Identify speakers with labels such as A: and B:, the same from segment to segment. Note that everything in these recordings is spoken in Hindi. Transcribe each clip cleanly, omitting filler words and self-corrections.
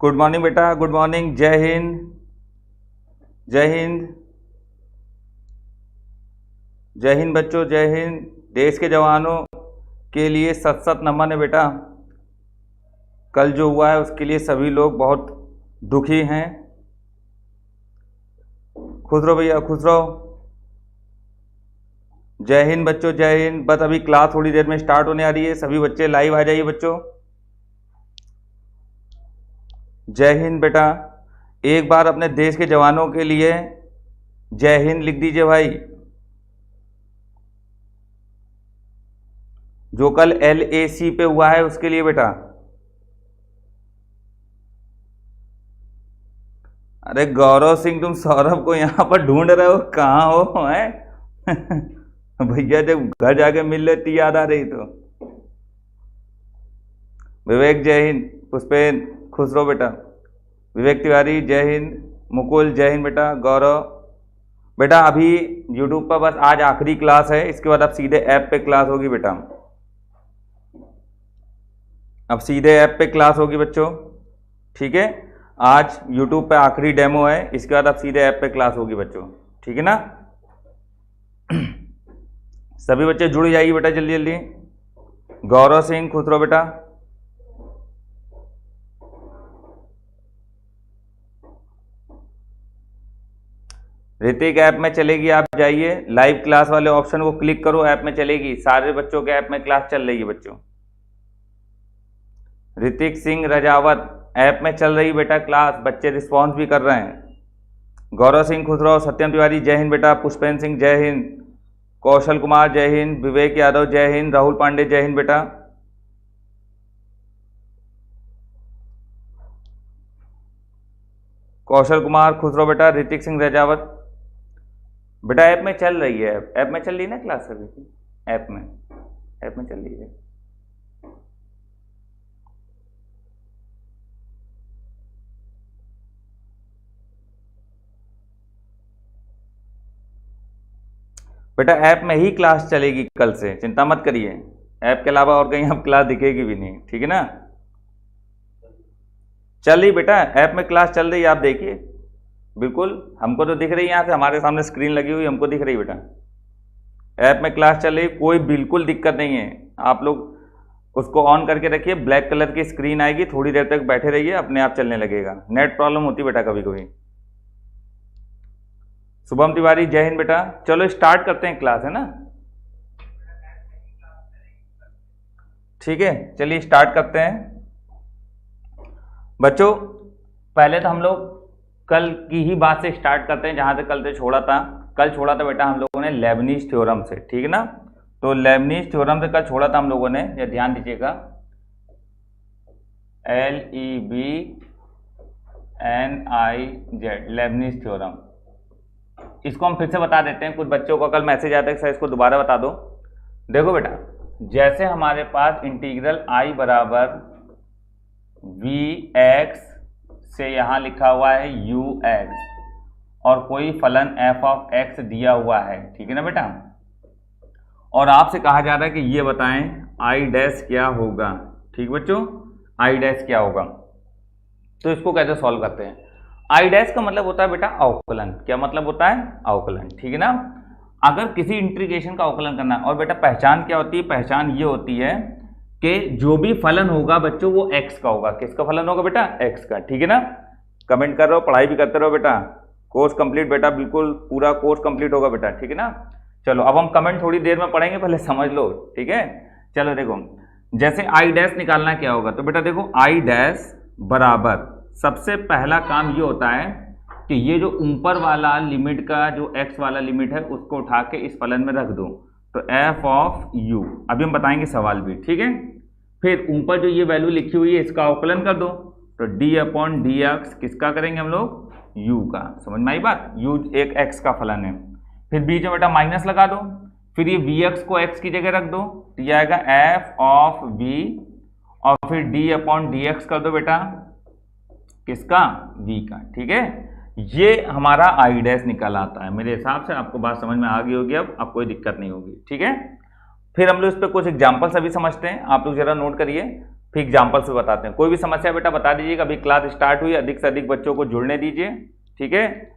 A: गुड मॉर्निंग बेटा, गुड मॉर्निंग। जय हिंद, जय हिंद, जय हिंद बच्चों, जय हिंद। देश के जवानों के लिए सत सत नमन है बेटा। कल जो हुआ है उसके लिए सभी लोग बहुत दुखी हैं। खुश रहो भैया, खुश रहो। जय हिंद बच्चों, जय हिंद। बस अभी क्लास थोड़ी देर में स्टार्ट होने आ रही है, सभी बच्चे लाइव आ जाइए बच्चों। जय हिंद बेटा। एक बार अपने देश के जवानों के लिए जय हिंद लिख दीजिए भाई। जो कल LAC पे हुआ है उसके लिए बेटा। अरे गौरव सिंह, तुम सौरभ को यहां पर ढूंढ रहे हो, कहाँ हो है? भैया जब घर जाके मिल लेती याद आ रही तो। विवेक जय हिंद, पुष्पेन खुश रहो बेटा। विवेक तिवारी जय हिंद, मुकुल जय हिंद बेटा, गौरव बेटा। अभी यूट्यूब पर बस आज आखिरी क्लास है, इसके बाद अब सीधे ऐप पे क्लास होगी बेटा। अब सीधे ऐप पे क्लास होगी बच्चों, ठीक है। आज यूट्यूब पे आखिरी डेमो है, इसके बाद अब सीधे ऐप पे क्लास होगी बच्चों, ठीक है ना। सभी बच्चे जुड़ जाइए बेटा जल्दी जल्दी। गौरव सिंह खुश रहो बेटा। ऋतिक ऐप में चलेगी, आप जाइए लाइव क्लास वाले ऑप्शन को क्लिक करो, ऐप में चलेगी। सारे बच्चों के ऐप में क्लास चल रही है बच्चों। ऋतिक सिंह रजावत ऐप में चल रही बेटा क्लास, बच्चे रिस्पॉन्स भी कर रहे हैं। गौरव सिंह खुश रहो। सत्यम तिवारी जय हिंद बेटा। पुष्पेन सिंह जय हिंद। कौशल कुमार जय हिंद। विवेक यादव जय हिंद। राहुल पांडे जय हिंद बेटा। कौशल कुमार खुश रहो बेटा। ऋतिक सिंह रजावत बेटा ऐप में चल रही है, ऐप में चल रही है ना क्लास सभी की, ऐप में चल रही है। बेटा ऐप में ही क्लास चलेगी कल से, चिंता मत करिए। ऐप के अलावा और कहीं अब क्लास दिखेगी भी नहीं, ठीक है ना। चल रही बेटा, ऐप में क्लास चल रही है, आप देखिए। बिल्कुल हमको तो दिख रही है, यहाँ से हमारे सामने स्क्रीन लगी हुई हमको दिख रही है बेटा। ऐप में क्लास चल रही, कोई बिल्कुल दिक्कत नहीं है। आप लोग उसको ऑन करके रखिए, ब्लैक कलर की स्क्रीन आएगी, थोड़ी देर तक बैठे रहिए, अपने आप चलने लगेगा। नेट प्रॉब्लम होती बेटा कभी कभी। शुभम तिवारी जय हिंद बेटा। चलो स्टार्ट करते हैं क्लास, है ना। ठीक है, चलिए स्टार्ट करते हैं बच्चों। पहले तो हम लोग कल की ही बात से स्टार्ट करते हैं, जहां से कल से छोड़ा था। कल छोड़ा था बेटा हम लोगों ने लेबनीज थ्योरम से, ठीक है ना। तो लेबनीज थ्योरम से कल छोड़ा था हम लोगों ने, ये ध्यान दीजिएगा। LEBNIZ Lebanese theorem. इसको हम फिर से बता देते हैं, कुछ बच्चों को कल मैसेज आता है सर इसको दोबारा बता दो। देखो बेटा, जैसे हमारे पास इंटीग्रल I बराबर VX से यहां लिखा हुआ है UX और कोई फलन f(x) दिया हुआ है, ठीक है ना बेटा। और आपसे कहा जा रहा है कि ये बताएं I' क्या होगा, ठीक बच्चों, I' क्या होगा। तो इसको कैसे सॉल्व करते हैं। I' का मतलब होता है बेटा अवकलन। क्या मतलब होता है, अवकलन, ठीक है ना। अगर किसी इंटीग्रेशन का अवकलन करना है, और बेटा पहचान क्या होती है, पहचान ये होती है कि जो भी फलन होगा बच्चों वो x का होगा। किसका फलन होगा बेटा, x का, ठीक है ना। कमेंट कर रहे हो, पढ़ाई भी करते रहो बेटा। कोर्स कंप्लीट बेटा, बिल्कुल पूरा कोर्स कंप्लीट होगा बेटा, ठीक है ना। चलो अब हम कमेंट थोड़ी देर में पढ़ेंगे, पहले समझ लो, ठीक है। चलो देखो, जैसे I' निकालना क्या होगा, तो बेटा देखो I' बराबर, सबसे पहला काम ये होता है कि ये जो ऊपर वाला लिमिट का जो x वाला लिमिट है उसको उठा के इस फलन में रख दो, तो f(u), अभी हम बताएंगे सवाल भी, ठीक है। फिर ऊपर जो ये वैल्यू लिखी हुई है इसका अवकलन कर दो, तो d/dx किसका करेंगे हम लोग, u का। समझ में आई बात, u एक x का फलन है। फिर बीच में बेटा माइनस लगा दो, फिर ये vx को x की जगह रख दो, तो ये आएगा f(v) और फिर d/dx कर दो बेटा किसका, v का, ठीक है। ये हमारा I' निकल आता है। मेरे हिसाब से आपको बात समझ में आ गई होगी, अब कोई दिक्कत नहीं होगी, ठीक है। फिर हम लोग इस पर कुछ एग्जाम्पल्स अभी समझते हैं, आप लोग जरा नोट करिए। फिर एग्जाम्पल से बताते हैं। कोई भी समस्या बेटा बता दीजिएगा, अभी क्लास स्टार्ट हुई, अधिक से अधिक बच्चों को जुड़ने दीजिए, ठीक है।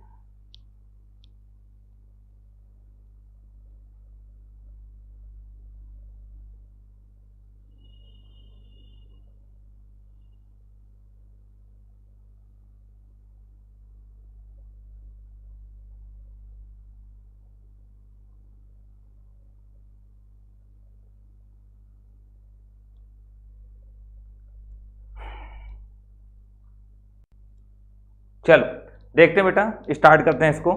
A: चलो देखते हैं बेटा, स्टार्ट करते हैं इसको।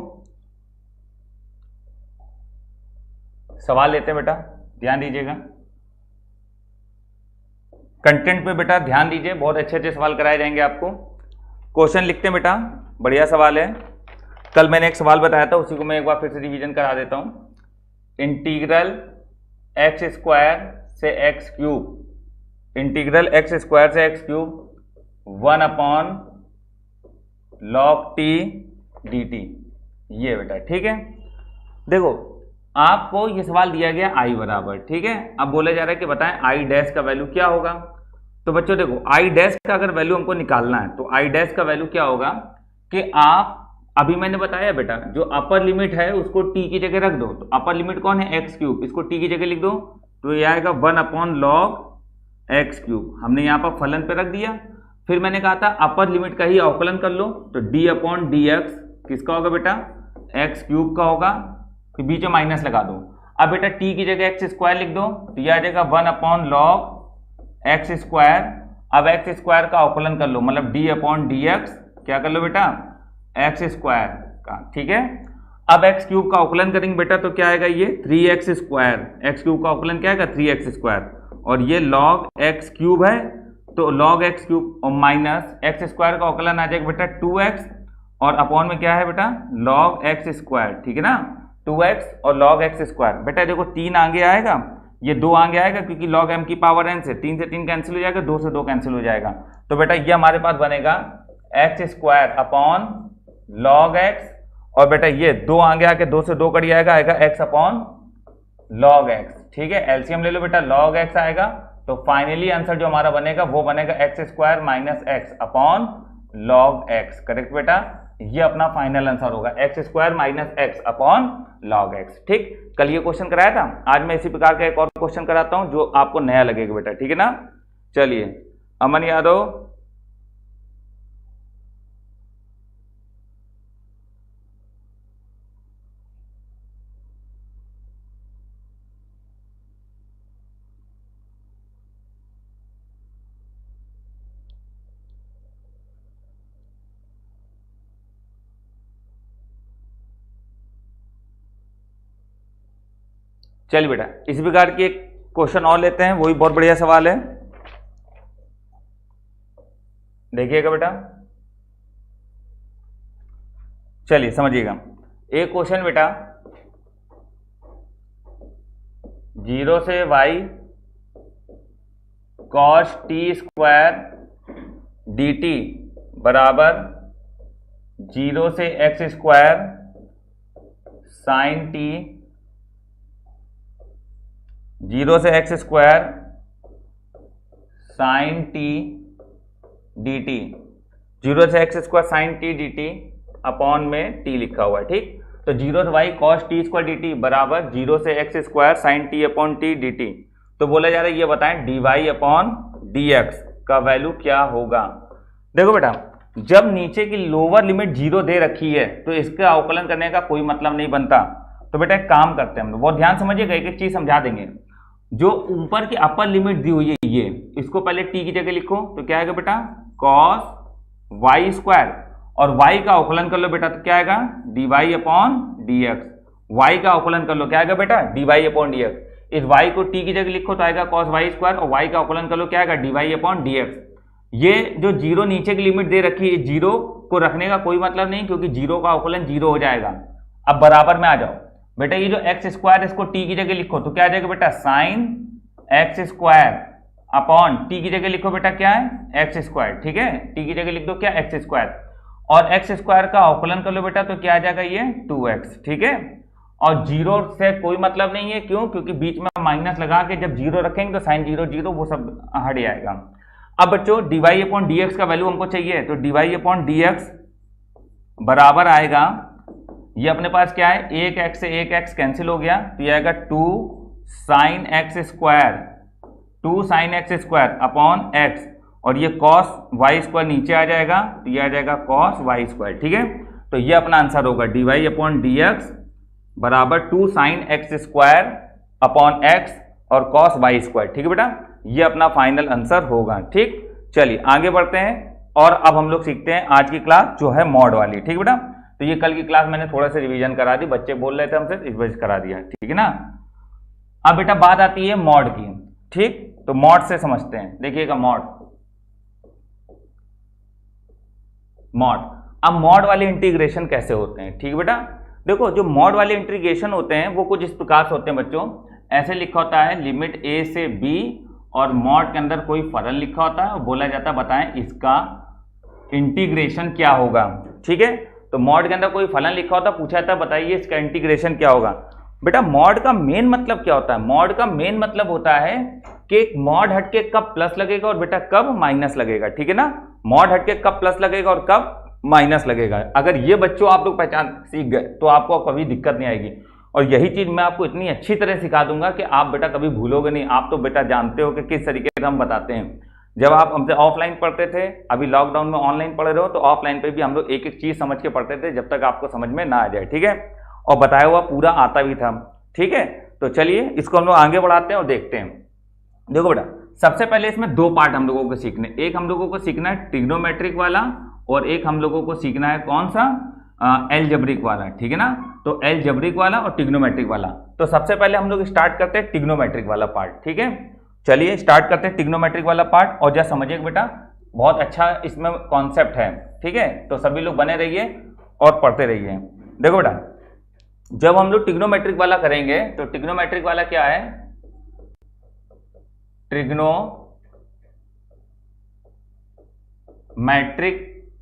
A: सवाल लेते हैं बेटा, ध्यान दीजिएगा। कंटेंट पे बेटा ध्यान दीजिए, बहुत अच्छे अच्छे सवाल कराए जाएंगे आपको। क्वेश्चन लिखते हैं बेटा, बढ़िया सवाल है। कल मैंने एक सवाल बताया था, उसी को मैं एक बार फिर से रिवीजन करा देता हूं। इंटीग्रल एक्स स्क्वायर से x cube, integral x square से x cube 1 log t dt, ये बेटा ठीक है। देखो आपको ये सवाल दिया गया i बराबर, ठीक है। अब बोला जा रहा है कि बताएं i डैश का वैल्यू क्या होगा। तो बच्चों देखो i डैश का अगर वैल्यू हमको निकालना है तो i डैश का वैल्यू क्या होगा कि आप, अभी मैंने बताया बेटा जो अपर लिमिट है उसको t की जगह रख दो। तो अपर लिमिट कौन है, एक्स क्यूब, इसको t की जगह लिख दो तो ये आएगा 1 log एक्स क्यूब। हमने यहाँ पर फलन पे रख दिया। फिर मैंने कहा था अपर लिमिट का ही अवकलन कर लो, तो d/dx किसका होगा बेटा, एक्स क्यूब का होगा। फिर बीच में माइनस लगा दो। अब बेटा t की जगह एक्स स्क्वायर लिख दो तो यह आ जाएगा 1 log एक्स स्क्वायर। अब एक्स स्क्वायर का अवकलन कर लो, मतलब d/dx क्या कर लो बेटा, एक्स स्क्वायर का, ठीक है। अब एक्स क्यूब का अवकलन करेंगे बेटा तो क्या आएगा, ये 3x स्क्वायर, एक्स क्यूब का अवकलन क्या आएगा 3x स्क्वायर, और ये log एक्स क्यूब है तो log एक्स क्यूब और माइनस एक्स स्क्वायर का अवकलन आ जाएगा बेटा 2x, और अपॉन में क्या है बेटा log एक्स स्क्वायर, ठीक है ना। 2x और log एक्स स्क्वायर, बेटा देखो 3 आगे आएगा, ये 2 आगे आएगा क्योंकि log m की पावर n से 3 कैंसिल हो जाएगा, 2 से 2 कैंसिल हो जाएगा। तो बेटा ये हमारे पास बनेगा x square upon log x, और बेटा ये 2 आगे आके 2 से 2 कट जाएगा, आएगा x अपॉन log x, ठीक है। एलसीएम ले लो बेटा, log x आएगा तो फाइनली आंसर जो हमारा बनेगा वो बनेगा x square minus x upon log x, correct बेटा। ये अपना फाइनल आंसर होगा, x square minus x upon log x, ठीक। कल ये क्वेश्चन कराया था, आज मैं इसी प्रकार का एक और क्वेश्चन कराता हूं जो आपको नया लगेगा बेटा, ठीक है ना। चलिए अमन यादव, चलिए बेटा इसी प्रकार की एक क्वेश्चन और लेते हैं, वही बहुत बढ़िया सवाल है, देखिएगा बेटा। चलिए समझिएगा, एक क्वेश्चन बेटा 0 से y cos t square dt बराबर 0 से x स्क्वायर साइन t, 0 से x square sine t dt, 0 से x square sine t dt upon में t लिखा हुआ है, ठीक। तो 0 से y cos t square dt बराबर 0 से x square sine t upon t dt। तो बोला जा रहा है ये बताएं dy अपॉन dx का वैल्यू क्या होगा। देखो बेटा जब नीचे की लोअर लिमिट 0 दे रखी है तो इसका अवकलन करने का कोई मतलब नहीं बनता। तो बेटा एक काम करते हैं हम लोग, बहुत ध्यान समझिएगा, एक एक चीज समझा देंगे। जो ऊपर की अपर लिमिट दी हुई है ये, इसको पहले t की जगह लिखो तो क्या आएगा बेटा cos y स्क्वायर, और y का अवकलन कर लो बेटा तो क्या आएगा dy अपॉन dx, y का अवकलन कर लो क्या आएगा बेटा dy अपॉन dx। इस y को t की जगह लिखो तो आएगा cos y स्क्वायर, और y का अवकलन कर लो क्या आएगा dy अपॉन dx। ये जो 0 नीचे की लिमिट दे रखी है, 0 को रखने का कोई मतलब नहीं क्योंकि 0 का अवकलन 0 हो जाएगा। अब बराबर में आ जाओ बेटा, ये जो एक्स स्क्वायर इसको t की जगह लिखो तो क्या आ जाएगा बेटा sine x square upon t की जगह लिखो बेटा क्या है एक्स स्क्वायर, ठीक है। t की जगह लिख दो क्या एक्स स्क्वायर, और एक्स स्क्वायर का अवकलन कर लो बेटा तो क्या आ जाएगा ये 2x, ठीक है। और 0 से कोई मतलब नहीं है, क्यों, क्योंकि बीच में माइनस लगा के जब 0 रखेंगे तो साइन 0 0 वो सब हट जाएगा। अब बच्चों dy अपॉन dx का वैल्यू हमको चाहिए, तो dy अपॉन dx बराबर आएगा, ये अपने पास क्या है, एक x से एक x कैंसिल हो गया, तो ये आएगा 2 sin x square upon x, और ये cos y स्क्वायर नीचे आ जाएगा, तो ये आ जाएगा cos y स्क्वायर। ठीक है, तो ये अपना आंसर होगा dy अपॉन dx बराबर 2 sin x square upon x और cos y स्क्वायर। ठीक है बेटा, ये अपना फाइनल आंसर होगा। ठीक, चलिए आगे बढ़ते हैं, और अब हम लोग सीखते हैं आज की क्लास जो है मॉड वाली। ठीक है बेटा, तो ये कल की क्लास मैंने थोड़ा सा रिवीजन करा दी, बच्चे बोल रहे थे हमसे, इस वजह से करा दिया। ठीक है ना, अब बेटा बात आती है मॉड की। ठीक, तो मॉड से समझते हैं, देखिएगा मॉड। अब मॉड वाले इंटीग्रेशन कैसे होते हैं। ठीक है बेटा, देखो जो मॉड वाले इंटीग्रेशन होते हैं वो कुछ इस प्रकार से होते हैं बच्चों, ऐसे लिखा होता है लिमिट a से b, और मॉड के अंदर कोई फलन लिखा होता है और बोला जाता है बताएं इसका इंटीग्रेशन क्या होगा। ठीक है, तो मॉड के अंदर कोई फलन लिखा होता है, पूछा जाता है बताइए इसका इंटीग्रेशन क्या होगा। बेटा मॉड का मेन मतलब क्या होता है, मॉड का मेन मतलब होता है कि मॉड हटके कब प्लस लगेगा और बेटा कब माइनस लगेगा। ठीक है ना, मॉड हटके कब प्लस लगेगा और कब माइनस लगेगा। अगर ये बच्चों आप लोग पहचान सीख गए तो आपको कभी दिक्कत नहीं आएगी, और यही चीज मैं आपको इतनी अच्छी तरह सिखा दूंगा कि आप बेटा कभी भूलोगे नहीं। आप तो बेटा जानते हो कि किस तरीके से हम बताते हैं। जब आप हमसे ऑफलाइन पढ़ते थे, अभी लॉकडाउन में ऑनलाइन पढ़ रहे हो, तो ऑफलाइन पे भी हम लोग एक एक चीज समझ के पढ़ते थे जब तक आपको समझ में ना आ जाए। ठीक है, और बताया हुआ पूरा आता भी था। ठीक है, तो चलिए इसको हम लोग आगे बढ़ाते हैं और देखते हैं। देखो बेटा, सबसे पहले इसमें दो पार्ट हम लोगों को सीखने, एक हम लोगों को सीखना है ट्रिग्नोमेट्रिक वाला, और एक हम लोगों को सीखना है कौन सा, एलजेब्रिक वाला। ठीक है ना, तो एलजेब्रिक वाला और ट्रिग्नोमेट्रिक वाला। तो सबसे पहले हम लोग स्टार्ट करते हैं ट्रिग्नोमेट्रिक वाला पार्ट। ठीक है, चलिए स्टार्ट करते हैं ट्रिग्नोमेट्रिक वाला पार्ट, और जरा समझिए बेटा बहुत अच्छा इसमें कॉन्सेप्ट है। ठीक है, तो सभी लोग बने रहिए और पढ़ते रहिए। देखो बेटा, जब हम लोग ट्रिग्नोमेट्रिक वाला करेंगे तो ट्रिग्नोमेट्रिक वाला क्या है, ट्रिग्नोमेट्रिक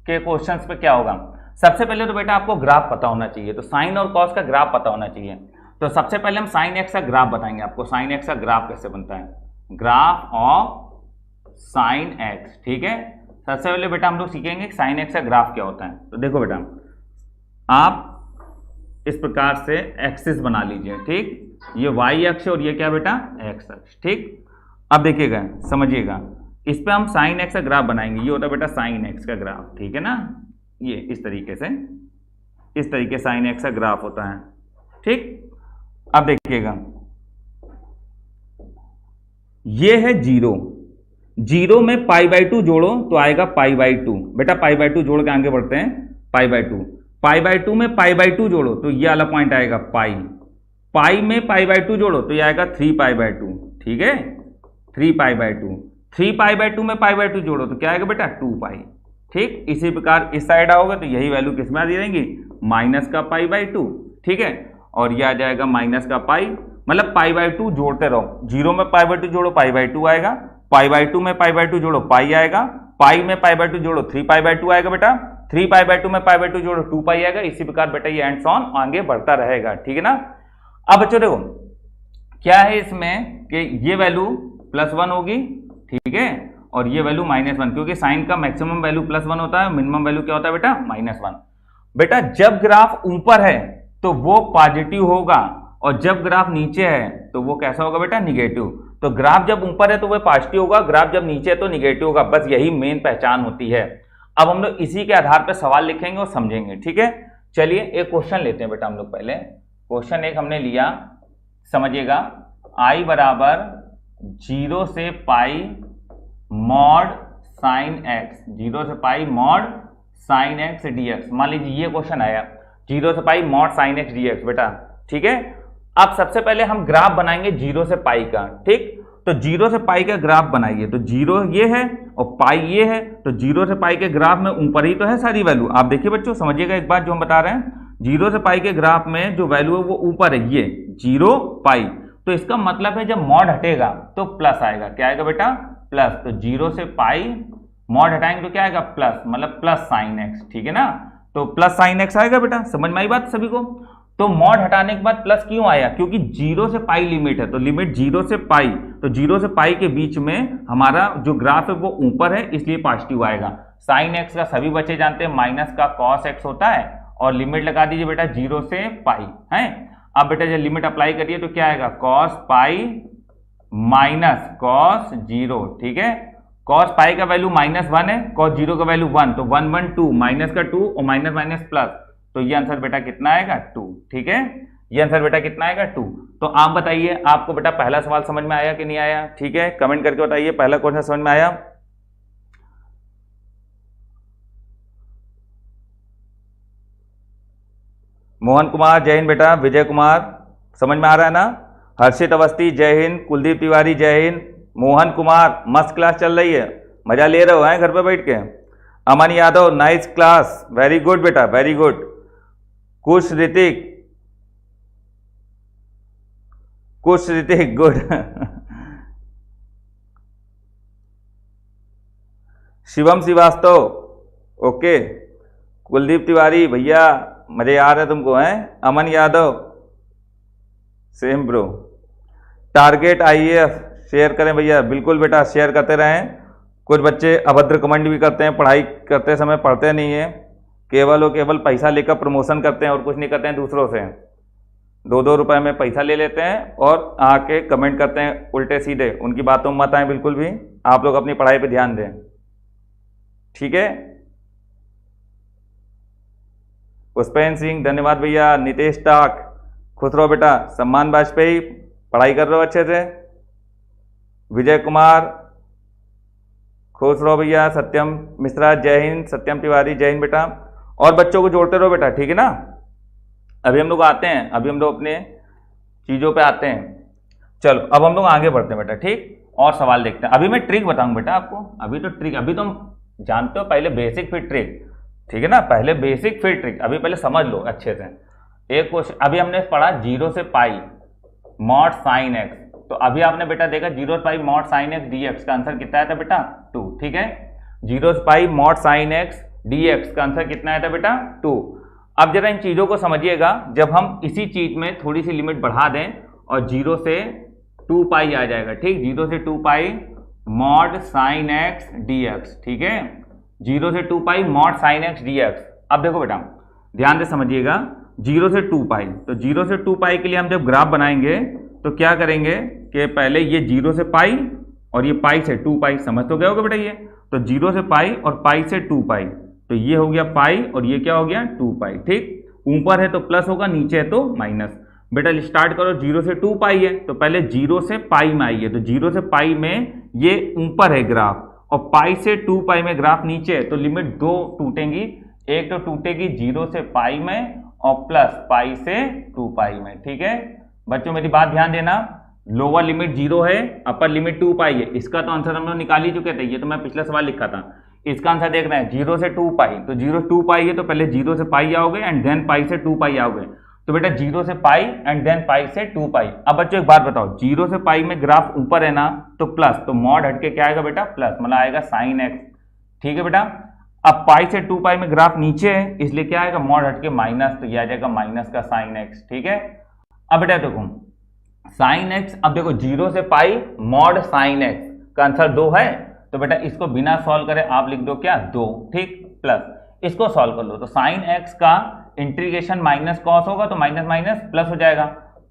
A: के क्वेश्चंस पे क्या होगा, सबसे पहले तो बेटा आपको ग्राफ पता होना चाहिए, तो साइन और कॉस का ग्राफ पता होना चाहिए। तो सबसे पहले हम साइन एक्स का ग्राफ बताएंगे आपको, साइन एक्स का ग्राफ कैसे बनता है, ग्राफ ऑफ साइन एक्स। ठीक है, सबसे पहले बेटा हम लोग सीखेंगे साइन एक्स का ग्राफ क्या होता है। तो देखो बेटा, आप इस प्रकार से एक्सिस बना लीजिए। ठीक, ये वाई अक्ष और ये क्या बेटा, एक्स अक्ष। ठीक, अब देखिएगा समझिएगा, इस पे हम साइन एक्स का ग्राफ बनाएंगे, ये होता है बेटा साइन एक्स का ग्राफ। ठीक है ना, ये इस तरीके से, इस तरीके साइन एक्स का ग्राफ होता है। ठीक, अब देखिएगा ये है जीरो, जीरो में पाई बाई टू जोड़ो तो आएगा पाई बाई टू। बेटा पाई बाई टू जोड़ के आगे बढ़ते हैं, pi by two, pi by two में पाई बाई टू जोड़ो तो ये वाला पॉइंट आएगा पाई, पाई में पाई बाई टू जोड़ो तो ये आएगा 3 पाई बाई टू। ठीक है, 3 pi by two, 3 pi by two में पाई बाई टू जोड़ो तो क्या आएगा बेटा 2 पाई। ठीक, इसी प्रकार इस साइड आओगे तो यही वैल्यू किस में आ जाएंगी, माइनस का पाई बाई टू। ठीक है, और ये आ जाएगा माइनस का पाई, मतलब पाई बाई टू जोड़ते रहो, जीरो में पाई बाई टू जोड़ो पाई बाई टू आएगा, पाई बाई टू में पाई बाई टू जोड़ो पाई आएगा, पाई में पाई बाई टू जोड़ो 3 पाई बाई टू आएगा बेटा, 3 पाई बाई टू में पाई बाई टू जोड़ो 2 पाई आएगा। इसी प्रकार बेटा ये एंड ऑन आगे बढ़ता रहेगा। ठीक है ना, अब बच्चों देखो क्या है इसमें कि ये वैल्यू +1 होगी। ठीक है, और ये वैल्यू -1, क्योंकि साइन का मैक्सिमम वैल्यू +1 होता है, मिनिमम वैल्यू क्या होता है बेटा -1। बेटा जब ग्राफ ऊपर है तो वो पॉजिटिव होगा, और जब ग्राफ नीचे है तो वो कैसा होगा बेटा निगेटिव। तो ग्राफ जब ऊपर है तो वो पॉजिटिव होगा, ग्राफ जब नीचे है तो निगेटिव होगा, बस यही मेन पहचान होती है। अब हम लोग इसी के आधार पर सवाल लिखेंगे और समझेंगे। ठीक है, चलिए एक क्वेश्चन लेते हैं बेटा हम लोग। पहले क्वेश्चन एक हमने लिया, समझिएगा, i बराबर 0 से पाई मॉड साइन एक्स, 0 से पाई मॉड साइन एक्स dx। मान लीजिए ये क्वेश्चन आया 0 से पाई मॉड साइन एक्स dx बेटा। ठीक है, अब सबसे पहले हम ग्राफ बनाएंगे 0 से पाई का। ठीक, तो 0 से पाई का ग्राफ बनाइए, तो 0 ये है और पाई ये है, तो 0 से पाई के ग्राफ में ऊपर ही तो है सारी वैल्यू। आप देखिए बच्चों, समझिएगा एक बात जो हम बता रहे हैं, 0 से पाई के ग्राफ में जो वैल्यू है वो ऊपर है, ये 0 पाई, तो इसका मतलब है जब मॉड हटेगा तो प्लस आएगा। क्या आएगा बेटा प्लस, तो 0 से पाई मॉड हटाएंगे तो क्या आएगा प्लस, मतलब प्लस साइन एक्स। ठीक है ना, तो प्लस साइन एक्स आएगा बेटा, समझ में आई बात सभी को। तो मॉड हटाने के बाद प्लस क्यों आया, क्योंकि 0 से पाई लिमिट है, तो लिमिट 0 से पाई, तो 0 से पाई के बीच में हमारा जो ग्राफ है वो ऊपर है, इसलिए पॉजिटिव आएगा। साइन एक्स का सभी बच्चे जानते हैं माइनस का कॉस एक्स होता है, और लिमिट लगा दीजिए बेटा 0 से पाई है। अब बेटा जब लिमिट अप्लाई करिए तो क्या आएगा, कॉस पाई माइनस कॉस 0, ठीक है। कॉस पाई का वैल्यू -1 है, कॉस 0 का वैल्यू 1, तो 1 1 2, माइनस का 2 और माइनस माइनस प्लस, तो ये आंसर बेटा कितना आएगा 2, ठीक है। ये आंसर बेटा कितना आएगा 2। तो आप बताइए आपको बेटा पहला सवाल समझ में आया कि नहीं आया, ठीक है, कमेंट करके बताइए पहला क्वेश्चन समझ में आया। मोहन कुमार जय हिंद बेटा, विजय कुमार समझ में आ रहा है ना, हर्षित अवस्थी जय हिंद, कुलदीप तिवारी जय हिंद, मोहन कुमार मस्त क्लास चल रही है, मजा ले रहे हो हैं घर पे बैठ के। Aman Yadav nice class, very good बेटा very good. Kush Hrithik good Shivam Srivastava okay, Kuldeep Tiwari भैया मजे आ रहे हैं तुमको हैं। Aman Yadav same bro. Target IAF share करें भैया, बिल्कुल बेटा शेयर करते रहें। कुछ बच्चे अभद्र कमेंट भी करते हैं, पढ़ाई करते समय पढ़ते नहीं है, केवल और केवल पैसा लेकर प्रमोशन करते हैं और कुछ नहीं करते हैं दूसरों से। 2-2 रुपए में पैसा ले लेते हैं और आके कमेंट करते हैं उल्टे सीधे, उनकी बातों में मत आए बिल्कुल भी। आप लोग अपनी पढ़ाई पे ध्यान दें, ठीक है। पुष्पेंद्र सिंह धन्यवाद भैया। नितेश टाक खुश रहो बेटा। सम्मान वाजपेयी पढ़ाई कर रहे हो अच्छे से। विजय कुमार खुश रहो भैया। सत्यम मिश्रा जय हिंद, सत्यम तिवारी जय हिंद बेटा। और बच्चों को जोड़ते रहो बेटा, ठीक है ना। अभी हम लोग आते हैं, अभी हम लोग अपने चीज़ों पे आते हैं। चलो अब हम लोग आगे बढ़ते हैं बेटा, ठीक, और सवाल देखते हैं। अभी मैं ट्रिक बताऊंगा बेटा आपको, अभी तो ट्रिक, अभी तुम जानते हो पहले बेसिक फिर ट्रिक, ठीक है ना। पहले बेसिक फिर ट्रिक, अभी पहले समझ लो अच्छे से। एक क्वेश्चन अभी हमने पढ़ा 0 से पाई मॉड साइन एक्स, तो अभी आपने बेटा देखा 0 से पाई मॉड साइन एक्स dx का आंसर कितना आया था बेटा 2, ठीक है। 0 से पाई मॉड साइन एक्स dx का आंसर कितना आया था बेटा 2। अब जरा इन चीजों को समझिएगा, जब हम इसी चीज में थोड़ी सी लिमिट बढ़ा दें और 0 से 2 पाई आ जाएगा, ठीक। 0 से 2 पाई मॉड साइन एक्स dx, ठीक है। 0 से 2 पाई मॉड साइन एक्स dx। अब देखो बेटा ध्यान से समझिएगा, 0 से 2 पाई, तो 0 से 2 पाई के लिए हम जब ग्राफ बनाएंगे तो क्या करेंगे कि पहले ये 0 से पाई और ये पाई से 2 पाई, समझ तो गए होगा बेटा ये। तो 0 से पाई और पाई से 2 पाई, तो ये हो गया पाई और ये क्या हो गया 2 पाई, ठीक। ऊपर है तो प्लस होगा, नीचे है तो माइनस। बेटा स्टार्ट करो, 0 से 2 पाई है तो पहले 0 से पाई में आइए, तो 0 से पाई में ये ऊपर है ग्राफ और पाई से 2 पाई में ग्राफ नीचे है, तो लिमिट 2 टूटेंगी। एक तो टूटेगी 0 से पाई में और प्लस पाई से 2 पाई में, ठीक है। बच्चों मेरी बात ध्यान देना, लोअर लिमिट 0 है, अपर लिमिट 2 पाई है। इसका तो आंसर हम लोग निकाल ही चुके थे, ये तो मैं पिछला सवाल लिखा था। इसका आंसर देखना है 0 से 2 पाई, तो 0 2 पाई है तो पहले 0 से पाई आओगे एंड देन पाई से 2 पाई आओगे, तो बेटा 0 से पाई एंड देन पाई से 2 पाई। अब बच्चों एक बात बताओ, 0 से पाई में ग्राफ ऊपर है ना तो प्लस, तो मॉड हटके क्या आएगा बेटा प्लस, मतलब आएगा साइन एक्स, ठीक है बेटा। अब पाई से 2 पाई में ग्राफ नीचे है इसलिए क्या आएगा मॉड हटके माइनस, तो ये आ जाएगा माइनस का साइन एक्स, ठीक है। अब बेटा देखो साइन एक्स, अब देखो 0 से पाई मॉड साइन एक्स का आंसर 2 है, तो बेटा इसको बिना सॉल्व करे आप लिख दो क्या 2, ठीक, प्लस इसको सॉल्व कर लो, तो साइन एक्स का इंटीग्रेशन माइनस कॉस होगा तो माइनस माइनस प्लस हो जाएगा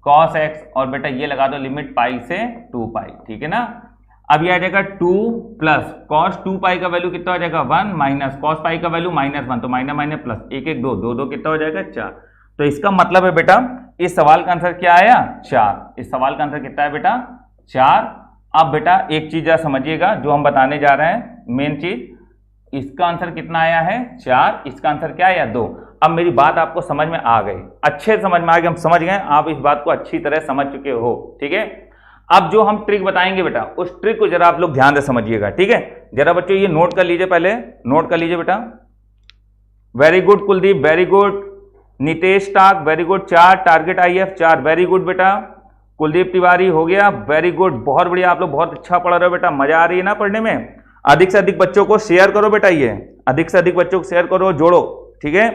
A: कॉस एक्स, और बेटा ये लगा दो लिमिट पाई से 2 पाई, ठीक है ना। अब ये आ जाएगा 2 प्लस कॉस 2 पाई का वैल्यू कितना हो जाएगा 1 माइनस कॉस पाई का वैल्यू -1, तो माइनस माइनस प्लस 1 1 2 2 2 कितना हो जाएगा 4। तो इसका मतलब है बेटा इस सवाल का आंसर क्या आया 4। इस सवाल का आंसर कितना है बेटा 4। अब बेटा एक चीज समझिएगा जो हम बताने जा रहे हैं, मेन चीज, इसका आंसर कितना आया है 4, इसका आंसर क्या आया 2। अब मेरी बात आपको समझ में आ गई, अच्छे समझ में आ गई, हम समझ गए, आप इस बात को अच्छी तरह समझ चुके हो, ठीक है। अब जो हम ट्रिक बताएंगे बेटा उस ट्रिक को जरा आप लोग ध्यान से समझिएगा, ठीक है। जरा बच्चों ये नोट कर लीजिए, पहले नोट कर लीजिए बेटा। Very good Kuldeep, very good. Nitesh टाक very good, 4 target if 4, very good बेटा। कुलदीप तिवारी हो गया, वेरी गुड, बहुत बढ़िया, आप लोग बहुत अच्छा पढ़ रहे हो बेटा, मजा आ रही है ना पढ़ने में। अधिक से अधिक बच्चों को शेयर करो बेटा, ये अधिक से अधिक बच्चों को शेयर करो, जोड़ो, ठीक है।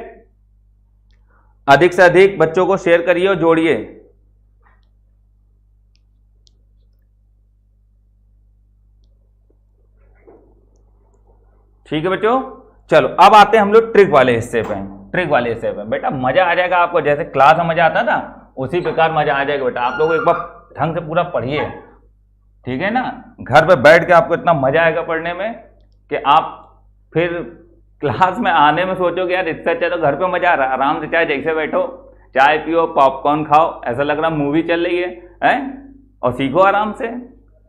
A: अधिक से अधिक बच्चों को शेयर करिए और जोड़िए। ठीक है बच्चों। चलो अब आते हैं हम लोग ट्रिक वाले हिस्से पे। ट्रिक वाले हिस्से पे बेटा मजा आ जाएगा आपको, जैसे क्लास में मजा आता था उसी प्रकार मजा आ जाएगा बेटा। आप लोग एक बार ढंग से पूरा पढ़िए, ठीक है ना। घर पे बैठ के आपको इतना मजा आएगा पढ़ने में कि आप फिर क्लास में आने में सोचोगे यार इससे अच्छा तो घर पे मजा आ रहा है। आराम से चाहे जैसे बैठो, चाय पियो, पॉपकॉर्न खाओ, ऐसा लग रहा मूवी चल रही है और सीखो आराम से,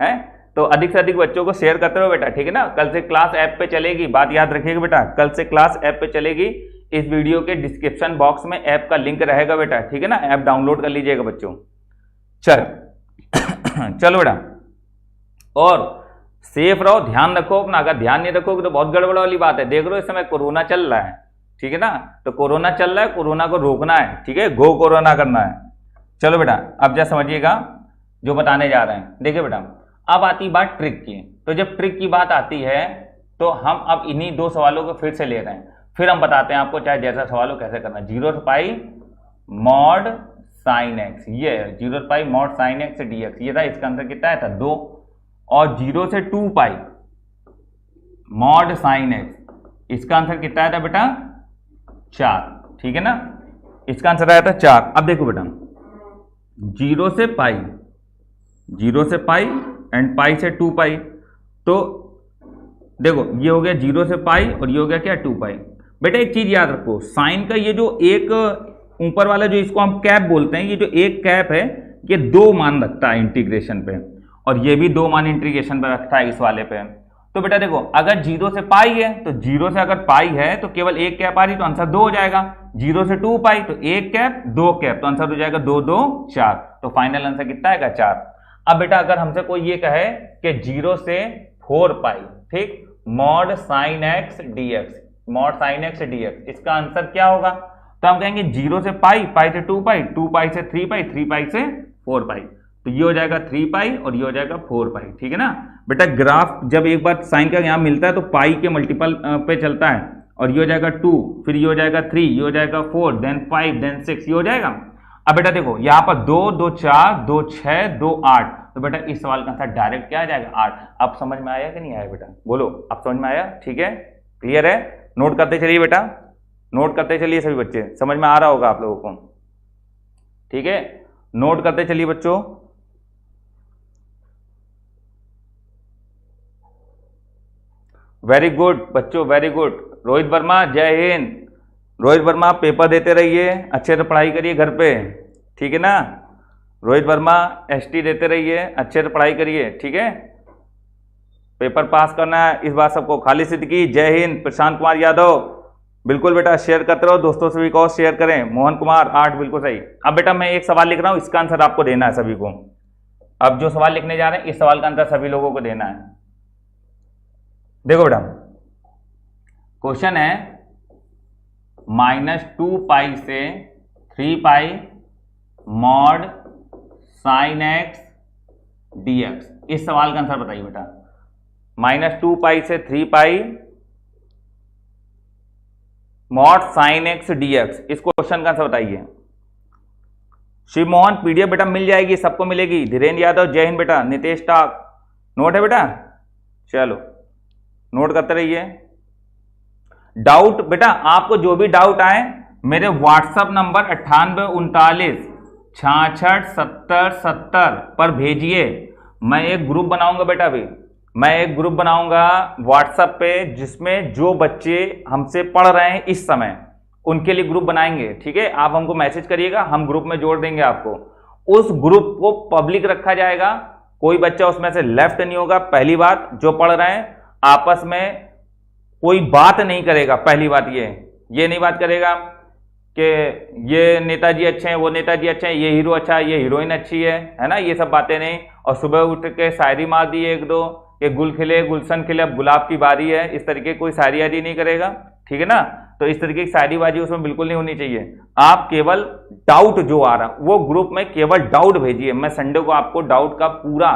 A: है। तो अधिक से अधिक बच्चों को शेयर करते रहो बेटा, ठीक है ना। कल से क्लास ऐप पे चलेगी, बात याद रखिएगा बेटा, कल से क्लास ऐप पे चलेगी। इस वीडियो के डिस्क्रिप्शन बॉक्स में ऐप का लिंक रहेगा बेटा, ठीक है ना। ऐप डाउनलोड कर लीजिएगा बच्चों। चलो बेटा, और सेफ रहो, ध्यान रखो अपना। अगर ध्यान नहीं रखोगे तो बहुत गड़बड़ वाली बात है। देख रहे हो इस समय कोरोना चल रहा है, ठीक है ना। तो कोरोना चल रहा है, कोरोना को रोकना है, ठीक है, गो कोरोना करना है। चलो बेटा अब जरा समझिएगा जो बताने जा रहे हैं। देखिए बेटा अब आती बात ट्रिक की। तो जब ट्रिक की बात आती है तो हम अब इन्हीं दो सवालों को फिर से ले रहे हैं, फिर हम बताते हैं आपको चाहे जैसा सवाल हो कैसे करना है। 0 से पाई मॉड साइन एक्स, ये 0 से पाई मॉड साइन एक्स dx, ये था। इसका आंसर कितना था 2। और 0 से 2 पाई मॉड साइन एक्स, इसका आंसर कितना आया था बेटा 4, ठीक है ना। इसका आंसर आया था 4। अब देखो बेटा 0 से पाई, 0 से पाई एंड पाई से 2 पाई, तो देखो ये हो गया 0 से पाई और ये हो गया क्या 2 पाई। बेटा एक चीज याद रखो, साइन का ये जो एक ऊपर वाला जो इसको हम कैप बोलते हैं, ये जो एक कैप है ये 2 मान रखता है इंटीग्रेशन पे, और ये भी 2 मान इंटीग्रेशन पे रखता है इस वाले पे। तो बेटा देखो अगर 0 से पाई है तो 0 से अगर पाई है तो केवल एक कैप आ रही तो आंसर 2 हो जाएगा। 0 से 2 पाई तो एक कैप 2 कैप, तो आंसर हो जाएगा 2 2 4। तो फाइनल आंसर कितना आएगा 4। अब बेटा अगर हमसे कोई ये कहे कि 0 से 4 पाई, ठीक, mod sine x dx, mod sine x dx, इसका आंसर क्या होगा। तो हम कहेंगे 0 से पाई, पाई से 2 पाई, 2 पाई से 3 पाई, 3 पाई से 4 पाई, तो ये हो जाएगा 3 पाई और ये हो जाएगा 4 पाई, ठीक है ना। बेटा ग्राफ जब एक बार साइन का यहाँ मिलता है तो पाई के मल्टीपल पे चलता है, और ये हो जाएगा 2, फिर ये हो जाएगा 3, ये हो जाएगा 4, देन 5, देन 6, ये हो जाएगा। अब बेटा देखो यहाँ पर 2 2 4 2 6 2 8, तो बेटा इस सवाल का आंसर डायरेक्ट क्या आ जाएगा 8। अब समझ में आया कि नहीं आया बेटा, बोलो अब समझ में आया, ठीक है, क्लियर है। नोट करते चलिए बेटा, नोट करते चलिए सभी बच्चे, समझ में आ रहा होगा आप लोगों को, ठीक है। नोट करते चलिए बच्चों। वेरी गुड बच्चों, वेरी गुड। रोहित वर्मा जय हिंद। रोहित वर्मा पेपर देते रहिए, अच्छे से पढ़ाई करिए घर पे, ठीक है ना। रोहित वर्मा एसटी देते रहिए, अच्छे से पढ़ाई करिए, ठीक है। पेपर पास करना है इस बार सबको। खालिद सिद्दीकी जय हिंद। प्रशांत कुमार यादव बिल्कुल बेटा शेयर करते रहो, दोस्तों से भी कहो शेयर करें। मोहन कुमार 8 बिल्कुल सही। अब बेटा मैं एक सवाल लिख रहा हूं, इसका आंसर आपको देना है सभी को। अब जो सवाल लिखने जा रहे हैं इस सवाल का आंसर सभी लोगों को देना है। देखो बेटा क्वेश्चन है -2 पाई से 3 पाई मॉड साइन एक्स dx, इस सवाल का आंसर बताइए बेटा। -2 पाई से 3 पाई मॉड साइन एक्स dx, इस क्वेश्चन का आंसर बताइए। शिव मोहन पीडीएफ बेटा मिल जाएगी, सबको मिलेगी। धीरेन्द्र यादव जय हिंद बेटा। नितेश टाक नोट है बेटा, चलो नोट करते रहिए। डाउट बेटा आपको जो भी डाउट आए मेरे व्हाट्सएप नंबर 9839 66 70 70 पर भेजिए। मैं एक ग्रुप बनाऊंगा बेटा, अभी मैं एक ग्रुप बनाऊंगा व्हाट्सएप पे जिसमें जो बच्चे हमसे पढ़ रहे हैं इस समय उनके लिए ग्रुप बनाएंगे, ठीक है। आप हमको मैसेज करिएगा, हम ग्रुप में जोड़ देंगे आपको। उस ग्रुप को पब्लिक रखा जाएगा, कोई बच्चा उसमें से लेफ्ट नहीं होगा। पहली बात, जो पढ़ रहे हैं आपस में कोई बात नहीं करेगा। पहली बात ये नहीं बात करेगा कि ये नेताजी अच्छे हैं, वो नेताजी अच्छे हैं, ये हीरो अच्छा है, ये हीरोइन अच्छी है ना, ये सब बातें नहीं। और सुबह उठ के शायरी मार दी एक दो कि गुल खिले गुलशन खिले अब गुलाब की बारी है, इस तरीके कोई शायरी आदि नहीं करेगा, ठीक है ना। तो इस तरीके की शायरीबाजी उसमें बिल्कुल नहीं होनी चाहिए। आप केवल डाउट जो आ रहा वो ग्रुप में केवल डाउट भेजिए। मैं संडे को आपको डाउट का पूरा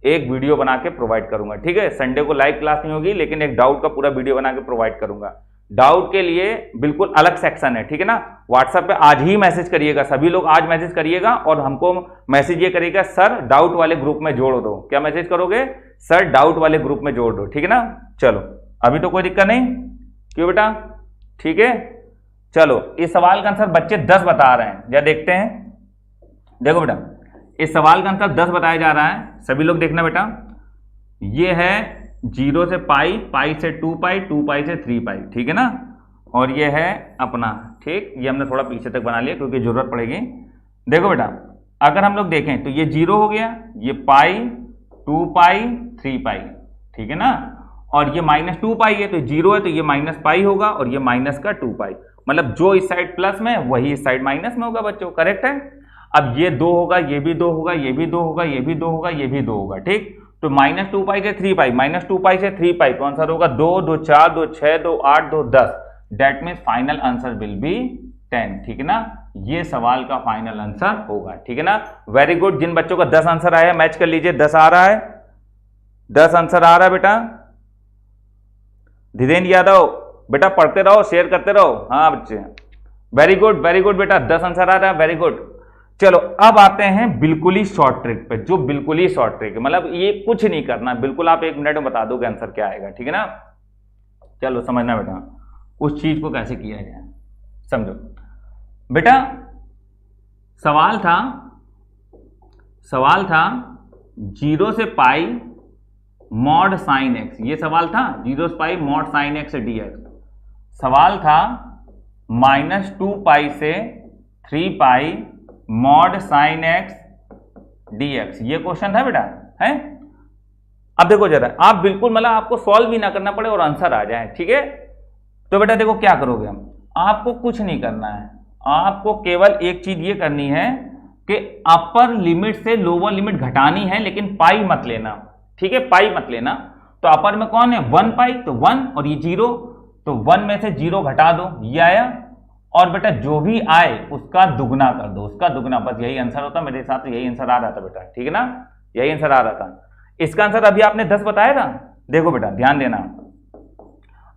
A: एक वीडियो बना के प्रोवाइड करूंगा, ठीक है। संडे को लाइव क्लास नहीं होगी लेकिन एक डाउट का पूरा वीडियो बना के प्रोवाइड करूंगा। डाउट के लिए बिल्कुल अलग सेक्शन है, ठीक है ना। व्हाट्सएप पे आज ही मैसेज करिएगा, सभी लोग आज मैसेज करिएगा और हमको मैसेज ये करिएगा सर डाउट वाले ग्रुप में जोड़ दो। क्या मैसेज करोगे? सर डाउट वाले ग्रुप में जोड़ दो, ठीक है ना। चलो अभी तो कोई दिक्कत नहीं, क्यों बेटा? ठीक है, चलो इस सवाल का आंसर बच्चे 10 बता रहे हैं, जरा देखते हैं। देखो बेटा, इस सवाल का आंसर 10 बताया जा रहा है, सभी लोग देखना बेटा। ये है 0 से पाई, पाई से 2 पाई, 2 पाई से 3 पाई, ठीक है ना। और ये है अपना, ठीक, ये हमने थोड़ा पीछे तक बना लिया क्योंकि जरूरत पड़ेगी। देखो बेटा, अगर हम लोग देखें तो ये 0 हो गया, ये पाई, 2 पाई, 3 पाई, ठीक है ना। और ये -2 पाई है, तो 0 है तो ये माइनस पाई होगा, और ये माइनस का 2 पाई, मतलब जो इस साइड प्लस में वही इस साइड माइनस में होगा बच्चों, करेक्ट है। अब ये 2 होगा, ये भी 2 होगा, ये भी 2 होगा, ये भी 2 होगा, ये भी 2 होगा, ठीक। तो -2 पाई से 3 पाई, -2 पाई से 3 पाई, तो आंसर होगा 2, 2 4, 2 6, 2 8, 2 10। That means final answer will be 10, ठीक है ना। ये सवाल का फाइनल आंसर होगा, ठीक है ना। वेरी गुड, जिन बच्चों का 10 आंसर आया मैच कर लीजिए, 10 आ रहा है, 10 आंसर आ रहा है बेटा। धीरेन्द्र यादव बेटा पढ़ते रहो, शेयर करते रहो, हाँ बच्चे, वेरी गुड बेटा, 10 आंसर आ रहा है, वेरी गुड। चलो अब आते हैं बिल्कुल ही शॉर्ट ट्रिक पे, जो बिल्कुल ही शॉर्ट ट्रिक है, मतलब ये कुछ नहीं करना, बिल्कुल आप 1 मिनट में बता दोगे आंसर क्या आएगा, ठीक है ना। चलो समझना बेटा, उस चीज को कैसे किया जाए, समझो बेटा। सवाल था 0 से पाई मॉड साइन एक्स, ये सवाल था 0 से पाई मॉड साइन एक्स dx। सवाल था -2 पाई से 3 पाई मॉड साइन एक्स dx, ये क्वेश्चन था बेटा, है। अब देखो जरा, आप बिल्कुल मतलब आपको सॉल्व भी ना करना पड़े और आंसर आ जाए, ठीक है। तो बेटा देखो क्या करोगे हम, आपको कुछ नहीं करना है, आपको केवल एक चीज ये करनी है कि अपर लिमिट से लोअर लिमिट घटानी है, लेकिन पाई मत लेना, ठीक है, पाई मत लेना। तो अपर में कौन है 1 पाई, तो 1, और ये 0, तो 1 में से 0 घटा दो, ये आया। और बेटा जो भी आए उसका दुगना कर दो, उसका दुगना, बस यही आंसर होता। मेरे हिसाब से यही आंसर आ रहा था बेटा, ठीक है ना, यही आंसर आ रहा था। इसका आंसर अभी आपने 10 बताया था, देखो बेटा ध्यान देना,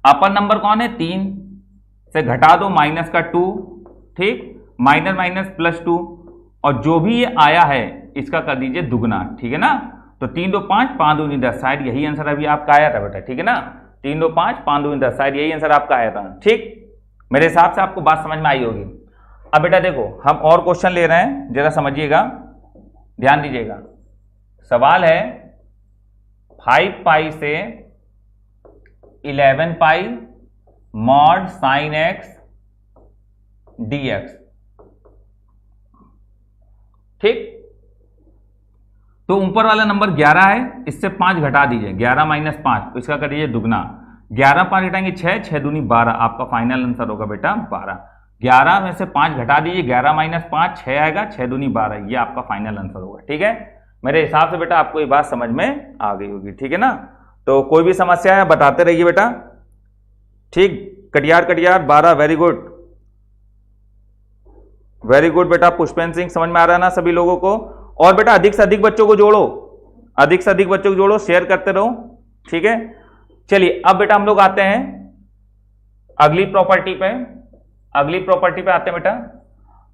A: अपर नंबर कौन है 3 से घटा दो -2, ठीक, माइनस +2, और जो भी ये आया है इसका कर दीजिए दुगना, ठीक है ना। तो 3 2 5, 5 2 10, शायद यही आंसर अभी आपका आया था बेटा, ठीक है ना। 3 2 5, 5 2 10, शायद यही आंसर आपका आया था, ठीक। मेरे हिसाब से आपको बात समझ में आई होगी। अब बेटा देखो हम और क्वेश्चन ले रहे हैं, जरा समझिएगा, ध्यान दीजिएगा। सवाल है 5 पाई से 11 पाई मॉड साइन एक्स dx, ठीक। तो ऊपर वाला नंबर 11 है, इससे 5 घटा दीजिए, 11 - 5, इसका कर दीजिए दुगना, 11 5 घटाएंगे 6, 6 दूनी 12, आपका फाइनल आंसर होगा बेटा 12। 11 में से 5 घटा दीजिए, 11 - 5 6 आएगा, 6 दूनी 12, ये आपका फाइनल आंसर होगा, ठीक है। मेरे हिसाब से बेटा आपको ये बात समझ में आ गई होगी, ठीक है ना। तो कोई भी समस्या है बताते रहिए बेटा, ठीक। कटियार 12, वेरी गुड बेटा। पुष्पेंद्र सिंह समझ में आ रहा है ना सभी लोगों को। और बेटा अधिक से अधिक बच्चों को जोड़ो, शेयर करते रहो, ठीक है। चलिए अब बेटा हम लोग आते हैं अगली प्रॉपर्टी पे आते हैं बेटा।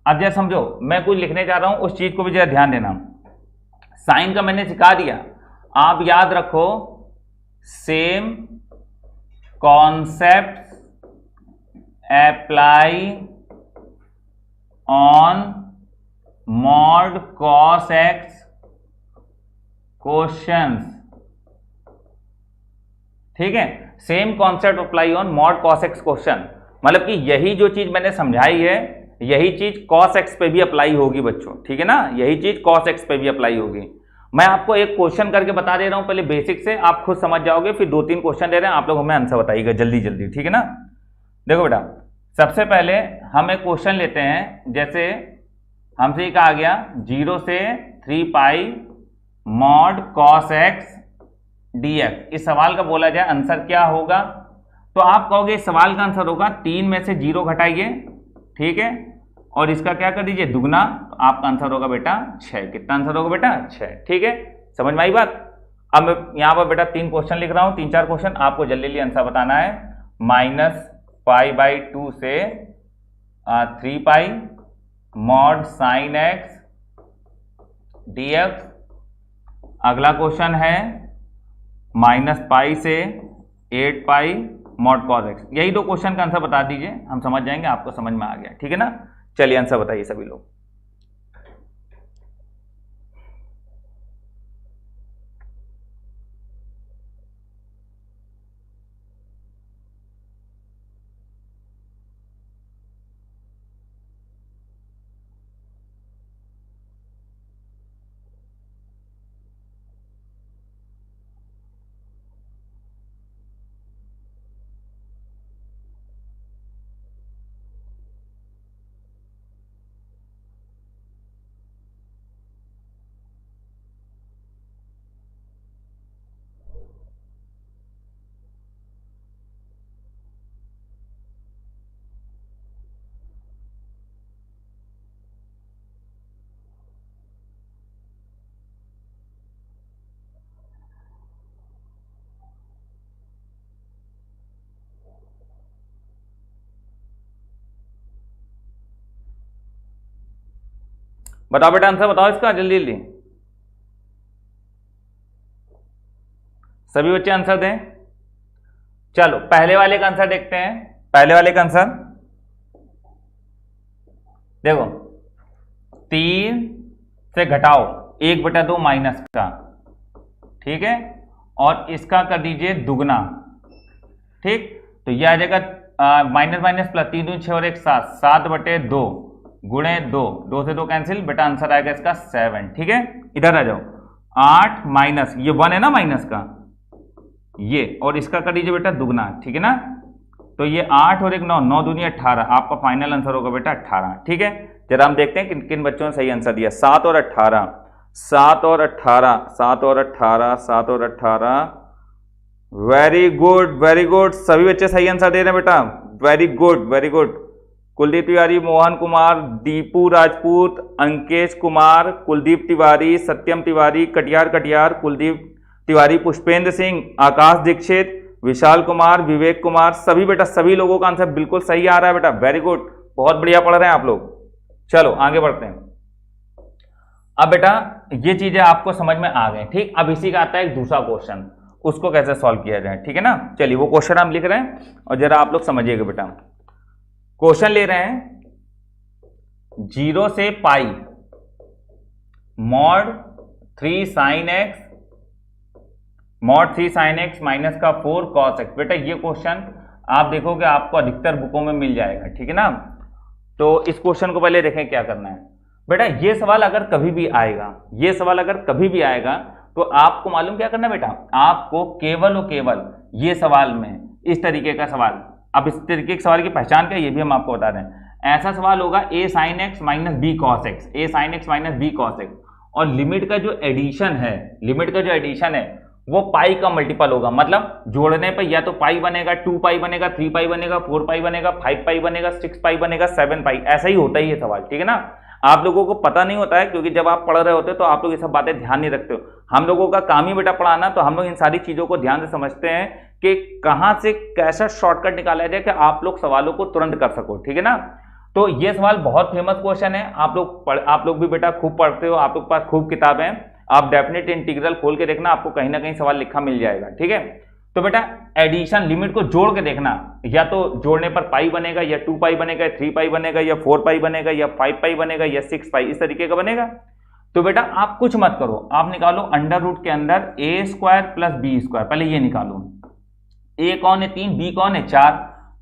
A: अब जरा समझो, मैं कुछ लिखने जा रहा हूं, उस चीज को भी जरा ध्यान देना। साइन का मैंने सिखा दिया, आप याद रखो, same concept apply on mod cos x questions, ठीक है। Same concept apply on mod cos x question, मतलब कि यही जो चीज मैंने समझाई है यही चीज कॉस एक्स पे भी अप्लाई होगी बच्चों, ठीक है ना, यही चीज कॉस एक्स पे भी अप्लाई होगी। मैं आपको एक क्वेश्चन करके बता दे रहा हूं, पहले बेसिक से आप खुद समझ जाओगे, फिर 2-3 क्वेश्चन दे रहे हैं, आप लोग हमें आंसर बताइएगा जल्दी, ठीक है ना। देखो बेटा सबसे पहले हम एक क्वेश्चन लेते हैं, जैसे हमसे ये कहा गया 0 से 3 पाई मॉड कॉस एक्स dx, इस सवाल का बोला जाए आंसर क्या होगा, तो आप कहोगे इस सवाल का आंसर होगा 3 में से 0 घटाइए, ठीक है, और इसका क्या कर दीजिए दुगना, तो आपका आंसर होगा बेटा 6। कितना आंसर होगा बेटा 6, ठीक है, समझ में आई बात। अब मैं यहां पर बेटा 3 क्वेश्चन लिख रहा हूं, 3-4 क्वेश्चन, आपको जल्दी आंसर बताना है। -π/2 से 3 पाई मॉड साइन एक्स dx। अगला क्वेश्चन है -π से 8 पाई मॉड कॉस एक्स। यही दो क्वेश्चन का आंसर बता दीजिए, हम समझ जाएंगे, आपको समझ में आ गया, ठीक है ना। चलिए आंसर बताइए सभी लोग। बताओ बेटा आंसर बताओ इसका जल्दी जल्दी, सभी बच्चे आंसर दें। चलो पहले वाले का आंसर देखते हैं। पहले वाले का आंसर देखो, 3 से घटाओ 1/2 माइनस का, ठीक है, और इसका कर दीजिए दुगना, ठीक। तो यह आ जाएगा माइनस माइनस प्लस, 3 दूनी 6 और 1 7, 7/2 गुणे 2, 2 से 2 कैंसिल, बेटा आंसर आएगा इसका 7, ठीक है। इधर आ जाओ, 8 माइनस ये 1 है ना माइनस का, ये और इसका कर दीजिए बेटा दुगना, ठीक है ना। तो ये 8 और 1 9, 9 दूनी 18, आपका फाइनल आंसर होगा बेटा 18, ठीक है। जरा हम देखते हैं किन किन बच्चों ने सही आंसर दिया। 7 और 18, 7 और 18, 7 और 18, 7 और 18, वेरी गुड वेरी गुड, सभी बच्चे सही आंसर दे रहे हैं बेटा, very good very good. Kuldeep Tiwari, Mohan Kumar, Deepu Rajput, Ankesh Kumar, Kuldeep Tiwari, Satyam Tiwari, Katiyar Katiyar, Kuldeep Tiwari, Pushpendra Singh, Akash Dixit, Vishal Kumar, Vivek Kumar, सभी बेटा सभी लोगों का आंसर बिल्कुल सही आ रहा है बेटा, वेरी गुड, बहुत बढ़िया पढ़ रहे हैं आप लोग। चलो आगे बढ़ते हैं। अब बेटा ये चीजें आपको समझ में आ गई, ठीक। अब इसी का आता है एक दूसरा क्वेश्चन, उसको कैसे सॉल्व किया जाए, ठीक है ना। चलिए वो क्वेश्चन हम लिख रहे हैं और जरा आप लोग समझिएगा बेटा। क्वेश्चन ले रहे हैं 0 से पाई मॉड 3 साइन एक्स माइनस का 4 कॉस एक्स। बेटा ये क्वेश्चन आप देखोगे आपको अधिकतर बुकों में मिल जाएगा, ठीक है ना। तो इस क्वेश्चन को पहले देखें क्या करना है बेटा। ये सवाल अगर कभी भी आएगा, ये सवाल अगर कभी भी आएगा तो आपको मालूम क्या करना है बेटा, आपको केवल और केवल ये सवाल में इस तरीके का सवाल, अब इस तरीके के सवाल की पहचान क्या, ये भी हम आपको बता दें। ऐसा सवाल होगा a sin x minus B cos x, a sin x minus B cos x, और लिमिट का जो एडिशन है, लिमिट का जो एडिशन है वो पाई का मल्टीपल होगा, मतलब जोड़ने पे या तो पाई बनेगा, 2 पाई बनेगा, 3 पाई बनेगा, 4 पाई बनेगा, 5 पाई बनेगा, 6 पाई बनेगा, 7 पाई, ऐसा ही होता है ये सवाल, ठीक है ना। आप लोगों को पता नहीं होता है क्योंकि जब आप पढ़ रहे होते हो तो आप लोग ये सब बातें ध्यान नहीं रखते हो। हम लोगों का काम ही बेटा पढ़ाना, तो हम लोग इन सारी चीजों को ध्यान से समझते हैं कि कहां से कैसा शॉर्टकट निकाला जाए कि आप लोग सवालों को तुरंत कर सको, ठीक है ना। तो ये सवाल बहुत फेमस क्वेश्चन है, आप लोग भी बेटा खूब पढ़ते हो, आप लोग के पास खूब किताबें हैं, आप डेफिनेट इंटीग्रल खोल के देखना, आपको कहीं ना कहीं सवाल लिखा मिल जाएगा, ठीक है। तो बेटा एडिशन लिमिट को जोड़ के देखना, या तो जोड़ने पर पाई बनेगा, या 2 पाई बनेगा, 3 पाई बनेगा, या 4 पाई बनेगा, या 5 पाई बनेगा, या 6 पाई, इस तरीके का बनेगा। तो बेटा आप कुछ मत करो, आप निकालो अंडर रूट के अंदर a² प्लस b², पहले ये निकालो। a कौन है 3, b कौन है 4,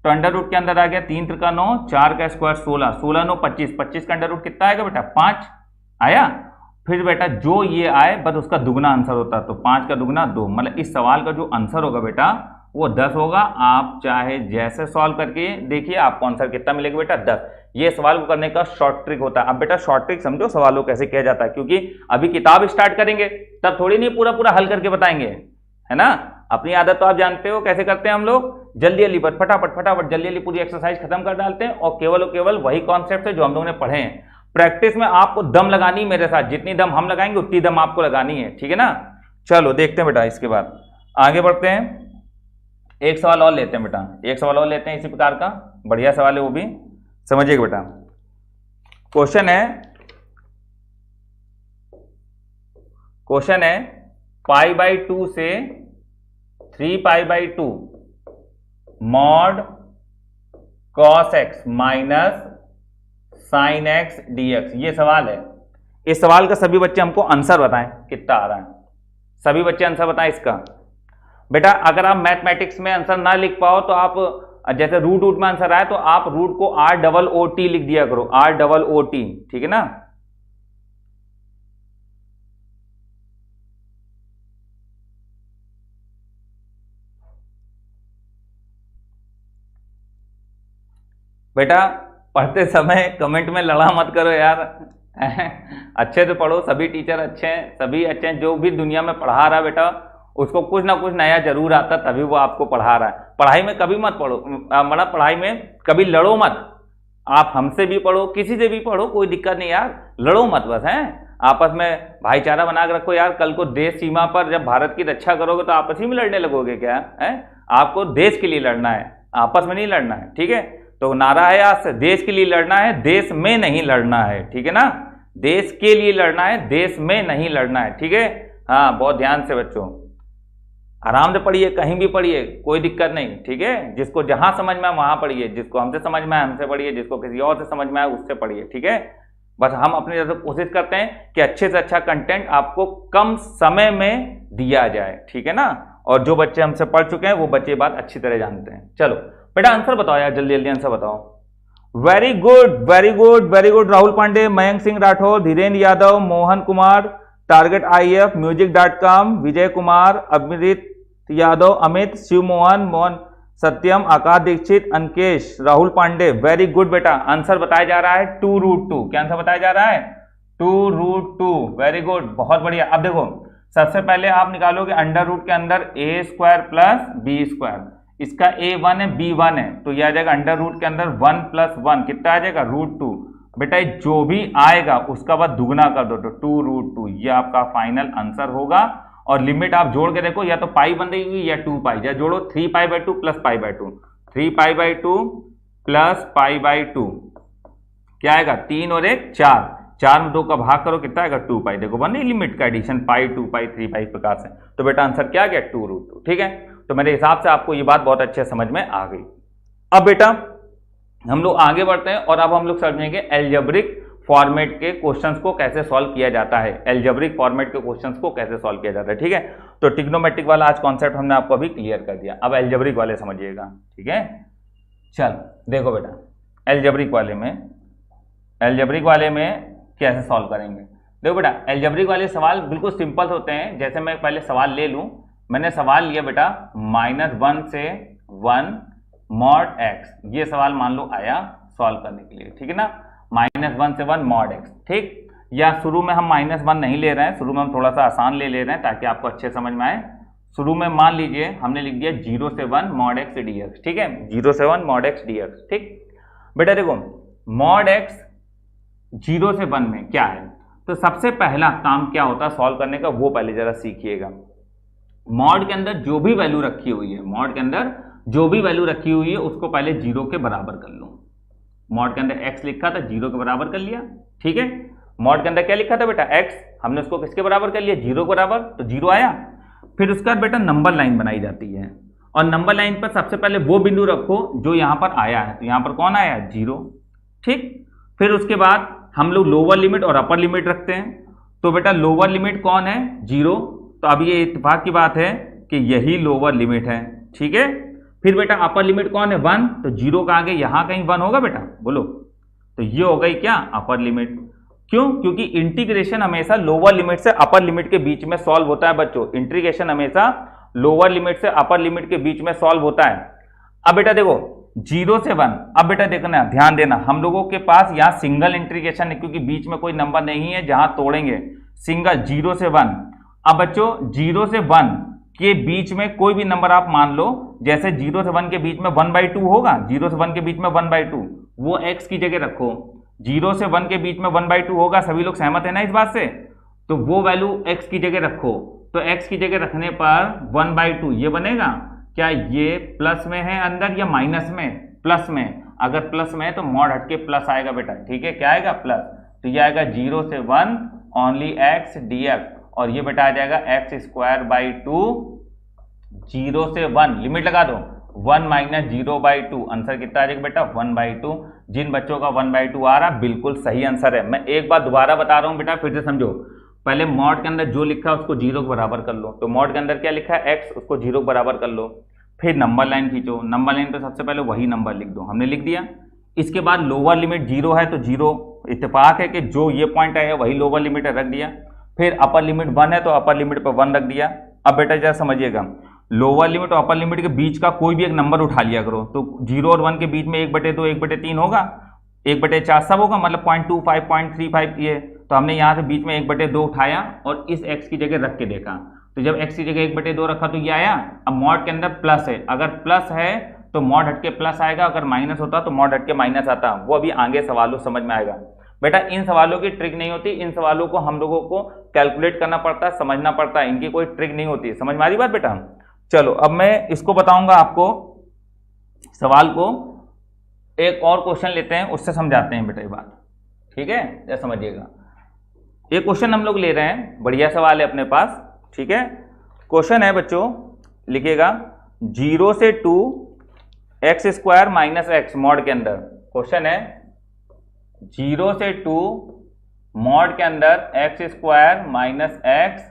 A: तो अंडर रूट के अंदर आ गया 3 × 9, 4 का स्क्वायर 16, 16 9 25, 25 का अंडर रूट कितना आएगा बेटा 5 आया। फिर बेटा जो ये आए बस उसका दुगना आंसर होता है, तो 5 का दुगना 2, मतलब इस सवाल का जो आंसर होगा बेटा वो 10 होगा। आप चाहे जैसे सॉल्व करके देखिए आपको आंसर कितना मिलेगा बेटा 10। ये सवाल को करने का शॉर्ट ट्रिक होता है। अब बेटा शॉर्ट ट्रिक समझो सवालों कैसे किया जाता है, क्योंकि अभी किताब स्टार्ट करेंगे तब थोड़ी नहीं पूरा पूरा हल करके बताएंगे, है ना। अपनी आदत तो आप जानते हो कैसे करते हैं हम लोग, जल्दी जल्दी पर फटाफट जल्दी जल्दी पूरी एक्सरसाइज खत्म कर डालते हैं, और केवल वही कॉन्सेप्ट है जो हम लोगों ने पढ़े हैं। प्रैक्टिस में आपको दम लगानी मेरे साथ, जितनी दम हम लगाएंगे उतनी दम आपको लगानी है, ठीक है ना। चलो देखते हैं बेटा, इसके बाद आगे बढ़ते हैं। एक सवाल और लेते हैं बेटा, एक सवाल और लेते हैं इसी प्रकार का, बढ़िया सवाल है वो भी, समझिएगा बेटा। क्वेश्चन है π/2 से 3π/2 mod cos x minus sine x dx। ये सवाल है। इस सवाल का सभी बच्चे हमको आंसर बताएं कितना आ रहा है। सभी बच्चे आंसर बताएं इसका। बेटा अगर आप मैथमेटिक्स में आंसर ना लिख पाओ तो आप जैसे रूट में आंसर आए तो आप रूट को ROOT लिख दिया करो, ROOT, ठीक है ना। बेटा पढ़ते समय कमेंट में लड़ा मत करो यार। अच्छे से पढ़ो, सभी टीचर अच्छे हैं, सभी अच्छे हैं। जो भी दुनिया में पढ़ा रहा है बेटा उसको कुछ ना कुछ नया जरूर आता, तभी वो आपको पढ़ा रहा है। पढ़ाई में कभी मत पढ़ो, मतलब पढ़ाई में कभी लड़ो मत। आप हमसे भी पढ़ो, किसी से भी पढ़ो, कोई दिक्कत नहीं यार, लड़ो मत बस। हैं आपस में भाईचारा बना के रखो यार। कल को देश सीमा पर जब भारत की रक्षा करोगे तो आपस ही में लड़ने लगोगे क्या? है आपको देश के लिए लड़ना है, आपस में नहीं लड़ना है, ठीक है। तो नारा है आज से, देश के लिए लड़ना है, देश में नहीं लड़ना है, ठीक है ना। देश के लिए लड़ना है, देश में नहीं लड़ना है, ठीक है। हाँ बहुत ध्यान से बच्चों, आराम से पढ़िए, कहीं भी पढ़िए, कोई दिक्कत नहीं, ठीक है। जिसको जहां समझ में आए वहां पढ़िए, जिसको हमसे समझ में आए हमसे पढ़िए, जिसको किसी और से समझ में आए उससे पढ़िए, ठीक है। बस हम अपनी तरफ से कोशिश करते हैं कि अच्छे से अच्छा कंटेंट आपको कम समय में दिया जाए, ठीक है ना। और जो बच्चे हमसे पढ़ चुके हैं वो बच्चे बात अच्छी तरह जानते हैं। चलो बेटा आंसर बताओ यार, जल्दी जल्दी आंसर बताओ। Very good very good very good. Rahul Pandey, Mayank Singh Rathore, Dhirendra Yadav, Mohan Kumar, target IF, म्यूजिक.com, विजय कुमार, अमृत यादव, अमित, शिव मोहन, मोहन सत्यम, आकाश दीक्षित, अंकेश, राहुल पांडे, वेरी गुड बेटा। आंसर बताया जा रहा है 2√2। क्या आंसर बताया जा रहा है? 2√2, वेरी गुड, बहुत बढ़िया। अब देखो सबसे पहले आप निकालोगे अंडर रूट के अंदर a² प्लस b²। इसका a1 है b1 है तो यह आ जाएगा अंडर रूट के अंदर 1 + 1 कितना आ जाएगा? √2। बेटा जो भी आएगा उसका बाद दुगना कर दो तो 2√2, ये आपका फाइनल आंसर होगा। और लिमिट आप जोड़ के देखो, या तो पाई बनेगी या 2π, या जोड़ो 3π/2 + π/2, 3π/2 + π/2 क्या आएगा? 3 और 1 4, 4 में 2 का भाग करो कितना आएगा? 2π। देखो बनी लिमिट का एडिशन, π 2π 3π इस प्रकार से। तो बेटा आंसर क्या गया? 2√2, ठीक है। तो मेरे हिसाब से आपको ये बात बहुत अच्छे समझ में आ गई। अब बेटा हम लोग आगे बढ़ते हैं और अब हम लोग समझेंगे एल्जेब्रिक फॉर्मेट के क्वेश्चंस को कैसे सॉल्व किया जाता है। एल्जेब्रिक फॉर्मेट के क्वेश्चंस को कैसे सॉल्व किया जाता है, ठीक है। तो ट्रिग्नोमेट्रिक वाला आज कॉन्सेप्ट हमने आपको अभी क्लियर कर दिया। अब एल्जेब्रिक वाले समझिएगा, ठीक है। चल देखो बेटा एल्जेब्रिक वाले में कैसे सॉल्व करेंगे। देखो बेटा एल्जेब्रिक वाले सवाल बिल्कुल सिंपल होते हैं। जैसे मैं पहले सवाल ले लूं, मैंने सवाल लिया बेटा -1 से 1 mod x, ये सवाल मान लो आया सॉल्व करने के लिए, ठीक है ना। -1 से 1 mod x, ठीक। या शुरू में हम -1 नहीं ले रहे हैं, शुरू में हम थोड़ा सा आसान ले रहे हैं ताकि आपको अच्छे समझ में आए। शुरू में मान लीजिए हमने लिख दिया 0 से 1 mod x dx, ठीक है। 0 से 1 mod x dx, ठीक। बेटा देखो mod x 0 से 1 में क्या है, तो सबसे पहला काम क्या होता है सॉल्व करने का, वो पहले जरा सीखिएगा। मॉड के अंदर जो भी वैल्यू रखी हुई है, मॉड के अंदर जो भी वैल्यू रखी हुई है उसको पहले 0 के बराबर कर लो। मॉड के अंदर x लिखा था, 0 के बराबर कर लिया, ठीक है। मॉड के अंदर क्या लिखा था बेटा? x, हमने उसको किसके बराबर कर लिया? 0 के बराबर, तो 0 आया। फिर उसके बाद बेटा नंबर लाइन बनाई जाती है और नंबर लाइन पर सबसे पहले वो बिंदु रखो जो यहां पर आया है। तो यहां पर कौन आया? 0, ठीक। फिर उसके बाद हम लोग लोअर लिमिट और अपर लिमिट रखते हैं। तो बेटा लोअर लिमिट कौन है? 0, तो अब ये इत्तेफाक की बात है कि यही लोअर लिमिट है, ठीक है। फिर बेटा अपर लिमिट कौन है? 1, तो 0 का आगे यहां कहीं 1 होगा बेटा, बोलो। तो ये हो गई क्या? Upper limit. क्यों? क्योंकि इंटीग्रेशन हमेशा लोअर लिमिट से अपर लिमिट के बीच में सॉल्व होता है बच्चों। इंटीग्रेशन हमेशा लोअर लिमिट से अपर लिमिट के बीच में सॉल्व होता है। अब बेटा देखो 0 से 1, अब बेटा देखना, ध्यान देना, हम लोगों के पास यहाँ सिंगल इंटीग्रेशन है क्योंकि बीच में कोई नंबर नहीं है जहां तोड़ेंगे, सिंगल 0 से 1। अब बच्चों 0 से 1 के बीच में कोई भी नंबर आप मान लो, जैसे 0 से 1 के बीच में 1/2 होगा, 0 से 1 के बीच में 1/2, वो x की जगह रखो। 0 से 1 के बीच में 1/2 होगा, सभी लोग सहमत है ना इस बात से? तो वो वैल्यू x की जगह रखो। तो x की जगह रखने पर 1/2 ये बनेगा। क्या ये प्लस में है अंदर या माइनस में? प्लस में। अगर प्लस में है तो मॉड हटके प्लस आएगा बेटा, ठीक है। क्या आएगा? प्लस। तो ये आएगा 0 से 1 ओनली x dx, और ये बेटा आ जाएगा x² 2, 0 से 1 लिमिट लगा दो, 1 माइनस 0/2, आंसर कितना आ जाएगा बेटा 1/2। जिन बच्चों का 1/2 आ रहा बिल्कुल सही आंसर है। मैं एक बार दोबारा बता रहा हूं बेटा, फिर से समझो। पहले मॉड के अंदर जो लिखा है उसको 0 के बराबर कर लो, तो मॉड के अंदर क्या लिखा है x, उसको 0 के बराबर कर लो। फिर नंबर लाइन खींचो, नंबर लाइन पे सबसे पहले वही नंबर लिख दो, हमने लिख दिया। इसके बाद लोअर लिमिट 0 है तो 0, इत्तेफाक है कि जो ये पॉइंट आया वही लोअर लिमिट है, रख दिया। फिर अपर लिमिट 1 है तो अपर लिमिट पर 1 रख दिया। अब बेटा जरा समझिएगा, लोअर लिमिट और अपर लिमिट के बीच का कोई भी एक नंबर उठा लिया करो, तो 0 और 1 के बीच में 1/2 1/3 होगा, 1/4 सब होगा, मतलब 0.25 0.35 ये। तो हमने यहाँ से बीच में 1/2 उठाया और इस x की जगह रख के देखा, तो जब x की जगह 1/2 रखा तो ये आया। अब मॉड के अंदर प्लस है, अगर प्लस है तो मॉड हट के प्लस आएगा, अगर माइनस होता तो मॉड हट के माइनस आता। वो अभी आगे सवालों समझ में आएगा बेटा। इन सवालों की ट्रिक नहीं होती, इन सवालों को हम लोगों को कैलकुलेट करना पड़ता है, समझना पड़ता है, इनकी कोई ट्रिक नहीं होती। समझ में आ रही बात बेटा? चलो अब मैं इसको बताऊंगा आपको, सवाल को एक और क्वेश्चन लेते हैं, उससे समझाते हैं बेटा ये बात, ठीक है? जरा समझिएगा, एक क्वेश्चन हम लोग ले रहे हैं, बढ़िया सवाल है अपने पास, ठीक है? क्वेश्चन है बच्चों, लिखिएगा 0 से 2 x² माइनस x मॉड के अंदर। क्वेश्चन है 0 से 2 मॉड के अंदर x² माइनस x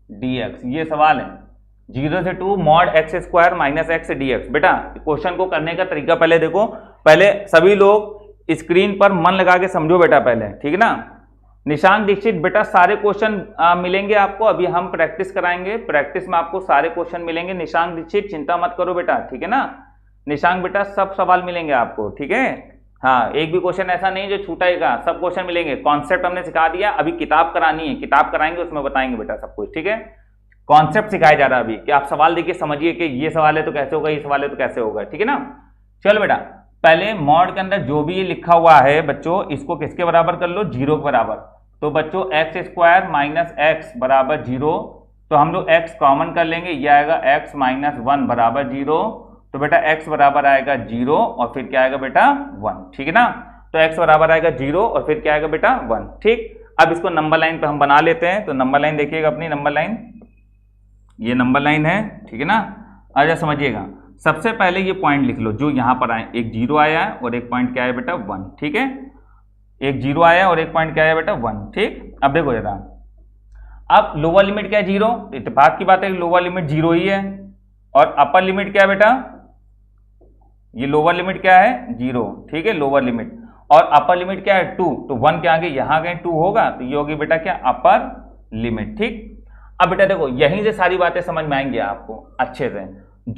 A: dx, ये सवाल है। 0 से 2 mod x² minus x dx। बेटा क्वेश्चन को करने का तरीका पहले देखो, पहले सभी लोग स्क्रीन पर मन लगा के समझो बेटा पहले, ठीक है ना? निशांक दीक्षित बेटा सारे क्वेश्चन मिलेंगे आपको, अभी हम प्रैक्टिस कराएंगे, प्रैक्टिस में आपको सारे क्वेश्चन मिलेंगे। निशांक दीक्षित चिंता मत करो बेटा, ठीक है ना? निशांक बेटा सब सवाल मिलेंगे आपको, ठीक है? हाँ, एक भी क्वेश्चन ऐसा नहीं जो छूटेगा, सब क्वेश्चन मिलेंगे। कॉन्सेप्ट हमने सिखा दिया, अभी किताब करानी है, किताब कराएंगे उसमें बताएंगे बेटा सब कुछ, ठीक है? कॉन्सेप्ट सिखाया जा रहा है अभी, कि आप सवाल देखिए, समझिए कि ये सवाल है तो कैसे होगा, ये सवाल है तो कैसे होगा, ठीक है ना? चलो बेटा, पहले मॉड के अंदर जो भी ये लिखा हुआ है बच्चों, इसको किसके बराबर कर लो? 0 के बराबर। तो बच्चों x² माइनस x बराबर 0, तो हम लोग x कॉमन कर लेंगे, ये आएगा x माइनस 1 बराबर 0। तो बेटा x बराबर आएगा 0 और फिर क्या आएगा बेटा 1, ठीक है ना? तो x बराबर आएगा 0 और फिर क्या आएगा बेटा 1, ठीक? अब इसको नंबर लाइन पे हम बना लेते हैं, तो नंबर लाइन देखिएगा, अपनी नंबर लाइन, ये नंबर लाइन है, ठीक है ना? अच्छा समझिएगा, सबसे पहले ये पॉइंट लिख लो जो यहां पर आए, एक 0 आया है और एक पॉइंट क्या है बेटा 1, ठीक है? एक 0 आया और एक पॉइंट क्या है बेटा 1, ठीक? अब देखो जरा, अब लोअर लिमिट क्या है 0, तो इत्तेफाक की बात है लोअर लिमिट 0 ही है, और अपर लिमिट क्या है बेटा, ये लोअर लिमिट क्या है 0, ठीक है? लोअर लिमिट, और अपर लिमिट क्या है 2, तो 1 के आगे यहां गए 2 होगा, तो ये होगी बेटा क्या अपर लिमिट, ठीक? अब बेटा देखो यहीं से सारी बातें समझ में आएंगी आपको अच्छे से।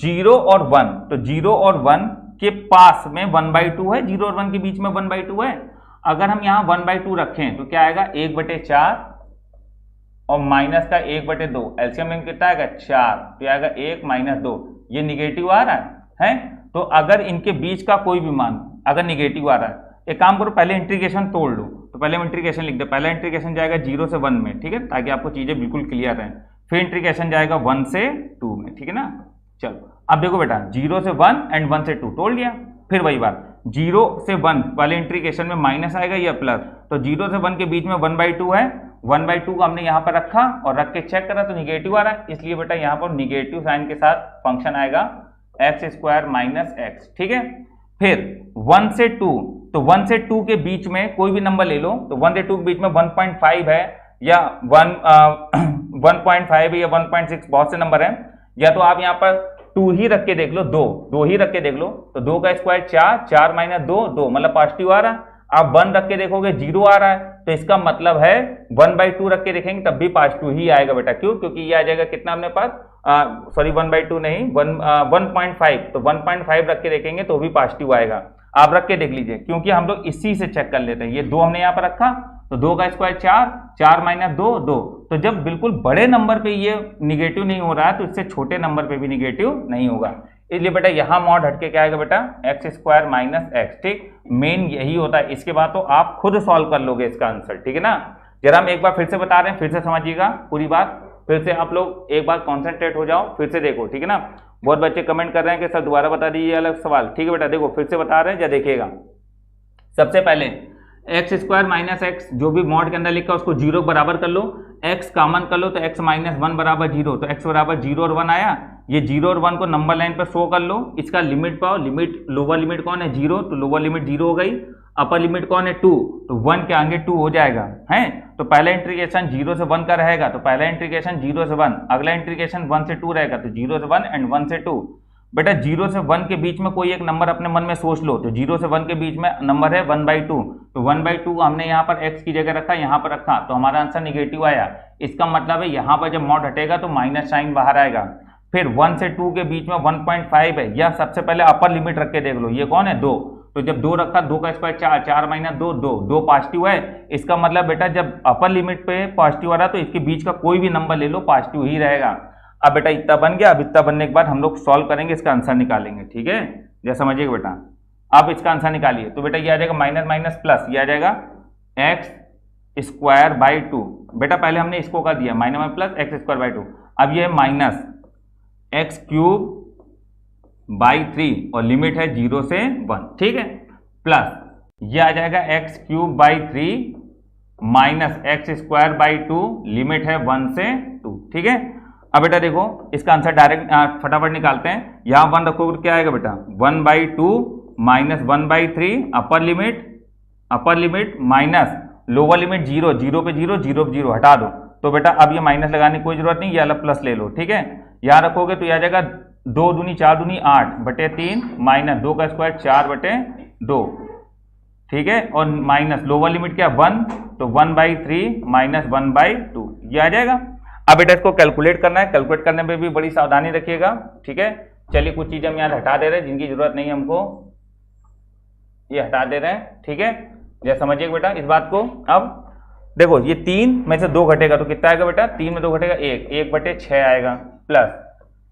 A: 0 और 1, तो 0 और 1 के पास में 1/2 है, 0 और 1 के बीच में 1/2 है। अगर हम यहाँ 1/2 रखें तो क्या आएगा 1/4 और माइनस का 1/2, एलसीएम में कितना आएगा 4, तो आएगा 1 माइनस 2, ये निगेटिव आ रहा है? तो अगर इनके बीच का कोई भी मान अगर निगेटिव आ रहा है, एक काम करो पहले इंटीग्रेशन तोड़ लो, तो पहले हम इंटीग्रेशन लिख दे, पहला इंटीग्रेशन जाएगा 0 से 1 में, ठीक है? ताकि आपको चीजें बिल्कुल क्लियर रहें। फिर इंटीग्रेशन जाएगा 1 से 2 में, ठीक है ना? चलो अब देखो बेटा 0 से 1 एंड 1 से 2 तोड़ लिया, फिर वही बात 0 से 1 वाले इंटीग्रेशन में माइनस आएगा या प्लस, तो 0 से 1 के बीच में 1/2 है, 1/2 को हमने यहाँ पर रखा और रख के चेक करा तो निगेटिव आ रहा है, इसलिए बेटा यहाँ पर निगेटिव साइन के साथ फंक्शन आएगा x² माइनस x, ठीक है? फिर 1 से 2, तो 1 से 2 के बीच में कोई भी नंबर ले लो, तो 1 से 2 के बीच में 1.5 है या 1.5 है या 1.6, बहुत से नंबर हैं, या तो आप यहाँ पर 2 ही रख के देख लो, 2 ही रख के देख लो, तो 2 का स्क्वायर 4, 4 माइनस 2 2, मतलब पॉजिटिव आ रहा है। आप 1 रख के देखोगे 0 आ रहा है, तो इसका मतलब है 1/2 रख के देखेंगे तब भी पॉजिटिव ही आएगा बेटा, क्यों? क्योंकि ये आ जाएगा कितना अपने पास, सॉरी 1/2 नहीं 1.5, तो 1.5 रख के देखेंगे तो भी पॉजिटिव आएगा। आप रख के देख लीजिए, क्योंकि हम लोग इसी से चेक कर लेते हैं। ये 2 हमने यहाँ पर रखा, तो 2 का स्क्वायर 4, 4 माइनस 2 2, तो जब बिल्कुल बड़े नंबर पे ये निगेटिव नहीं हो रहा है तो इससे छोटे नंबर पे भी निगेटिव नहीं होगा, इसलिए बेटा यहाँ मॉड हटके क्या आएगा बेटा x² माइनस x, ठीक? मेन यही होता है, इसके बाद तो आप खुद सॉल्व कर लोगे इसका आंसर, ठीक है ना? जरा हम एक बार फिर से बता रहे हैं, फिर से समझिएगा पूरी बात, फिर से आप लोग एक बार कॉन्सेंट्रेट हो जाओ, फिर से देखो, ठीक है ना? बहुत बच्चे कमेंट कर रहे हैं कि सर दोबारा बता दीजिए अलग सवाल, ठीक है बेटा? देखो फिर से बता रहे हैं, या देखिएगा, सबसे पहले एक्स स्क्वायर माइनस एक्स जो भी मॉड के अंदर लिखा उसको जीरो बराबर कर लो, एक्स कॉमन कर लो तो एक्स माइनस वन बराबर जीरो, तो एक्स बराबर जीरो और वन आया। ये जीरो और वन को नंबर लाइन पर शो कर लो, इसका लिमिट पाओ, लिमिट लोअर लिमिट कौन है जीरो, तो लोअर लिमिट जीरो हो गई, अपर लिमिट कौन है टू, तो वन के आगे टू हो जाएगा है। तो पहला इंटीग्रेशन जीरो से वन का रहेगा, तो पहला इंटीग्रेशन जीरो से वन, अगला इंटीग्रेशन वन से टू रहेगा, तो जीरो से वन एंड वन से टू। बेटा जीरो से वन के बीच में कोई एक नंबर अपने मन में सोच लो, तो जीरो से वन के बीच में नंबर है 1/2, तो 1/2 हमने यहाँ पर x की जगह रखा, यहाँ पर रखा, तो हमारा आंसर निगेटिव आया। इसका मतलब है यहाँ पर जब मॉड हटेगा तो माइनस साइन बाहर आएगा। फिर 1 से 2 के बीच में 1.5 है, या सबसे पहले अपर लिमिट रख के देख लो, ये कौन है 2, तो जब 2 रखा 2 का स्क्वायर 4, 4 माइनस 2 2, 2 पॉजिटिव है। इसका मतलब बेटा जब अपर लिमिट पे पॉजिटिव आ रहा तो इसके बीच का कोई भी नंबर ले लो पॉजिटिव ही रहेगा। अब बेटा इतना बन गया, अब इतना बनने के बाद हम लोग सॉल्व करेंगे, इसका आंसर निकालेंगे, ठीक है, जैसा समझिएगा बेटा। अब इसका आंसर निकालिए, तो बेटा ये आ जाएगा माइनस माइनस प्लस, ये आ जाएगा एक्स स्क्वायर बाई 2। बेटा पहले हमने इसको कर दिया minus minus plus x square by 2, अब ये माइनस एक्स क्यूब बाई 3 और लिमिट है 0 से 1, ठीक है, प्लस ये आ जाएगा x cube by 3 minus x square by 2, limit है 1 से 2, ठीक है। अब बेटा देखो इसका आंसर डायरेक्ट फटाफट निकालते हैं, यहाँ 1 रखोगे तो क्या आएगा बेटा 1/2 minus 1/3 upper limit minus lower limit 0, 0 पे 0, 0 पे 0 हटा दो, तो बेटा अब ये माइनस लगाने की कोई जरूरत नहीं, ये अलग प्लस ले लो, ठीक है। यहाँ रखोगे तो यह आ जाएगा 2 दूनी 4 दूनी 8/3 माइनस 2 का स्क्वायर 4/2, ठीक है, और माइनस लोअर लिमिट क्या 1, तो 1/3 माइनस 1/2 ये आ जाएगा। अब बेटा इसको कैलकुलेट करना है, कैलकुलेट करने में भी बड़ी सावधानी रखिएगा, ठीक है। चलिए कुछ चीजें हम यहाँ हटा दे रहे हैं जिनकी जरूरत नहीं है हमको, ये हटा दे रहे हैं, ठीक है, जैसे समझिए बेटा इस बात को। अब देखो ये 3 में से 2 घटेगा तो कितना आएगा बेटा, 3 में 2 घटेगा 1/6 आएगा, प्लस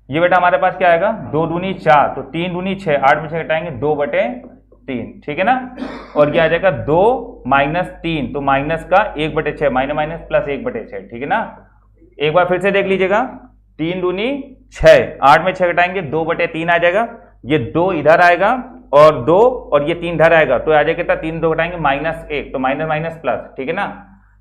A: ये बेटा हमारे पास क्या आएगा 2 दूनी 4, तो 3 दूनी 6, 8 में से घटाएंगे 2/3, ठीक है ना, और ये आ जाएगा 2 माइनस 3, तो माइनस का 1/6 माइनस माइनस प्लस 1/6, ठीक है ना। एक बार फिर से देख लीजिएगा, 3 दूनी 6, 8 में 6 घटाएंगे 2/3 आ जाएगा, ये 2 इधर आएगा और 2 और ये 3 इधर आएगा, तो आ जाएगा कितना 3 2 घटाएंगे -1, तो माइनस माइनस प्लस, ठीक है ना।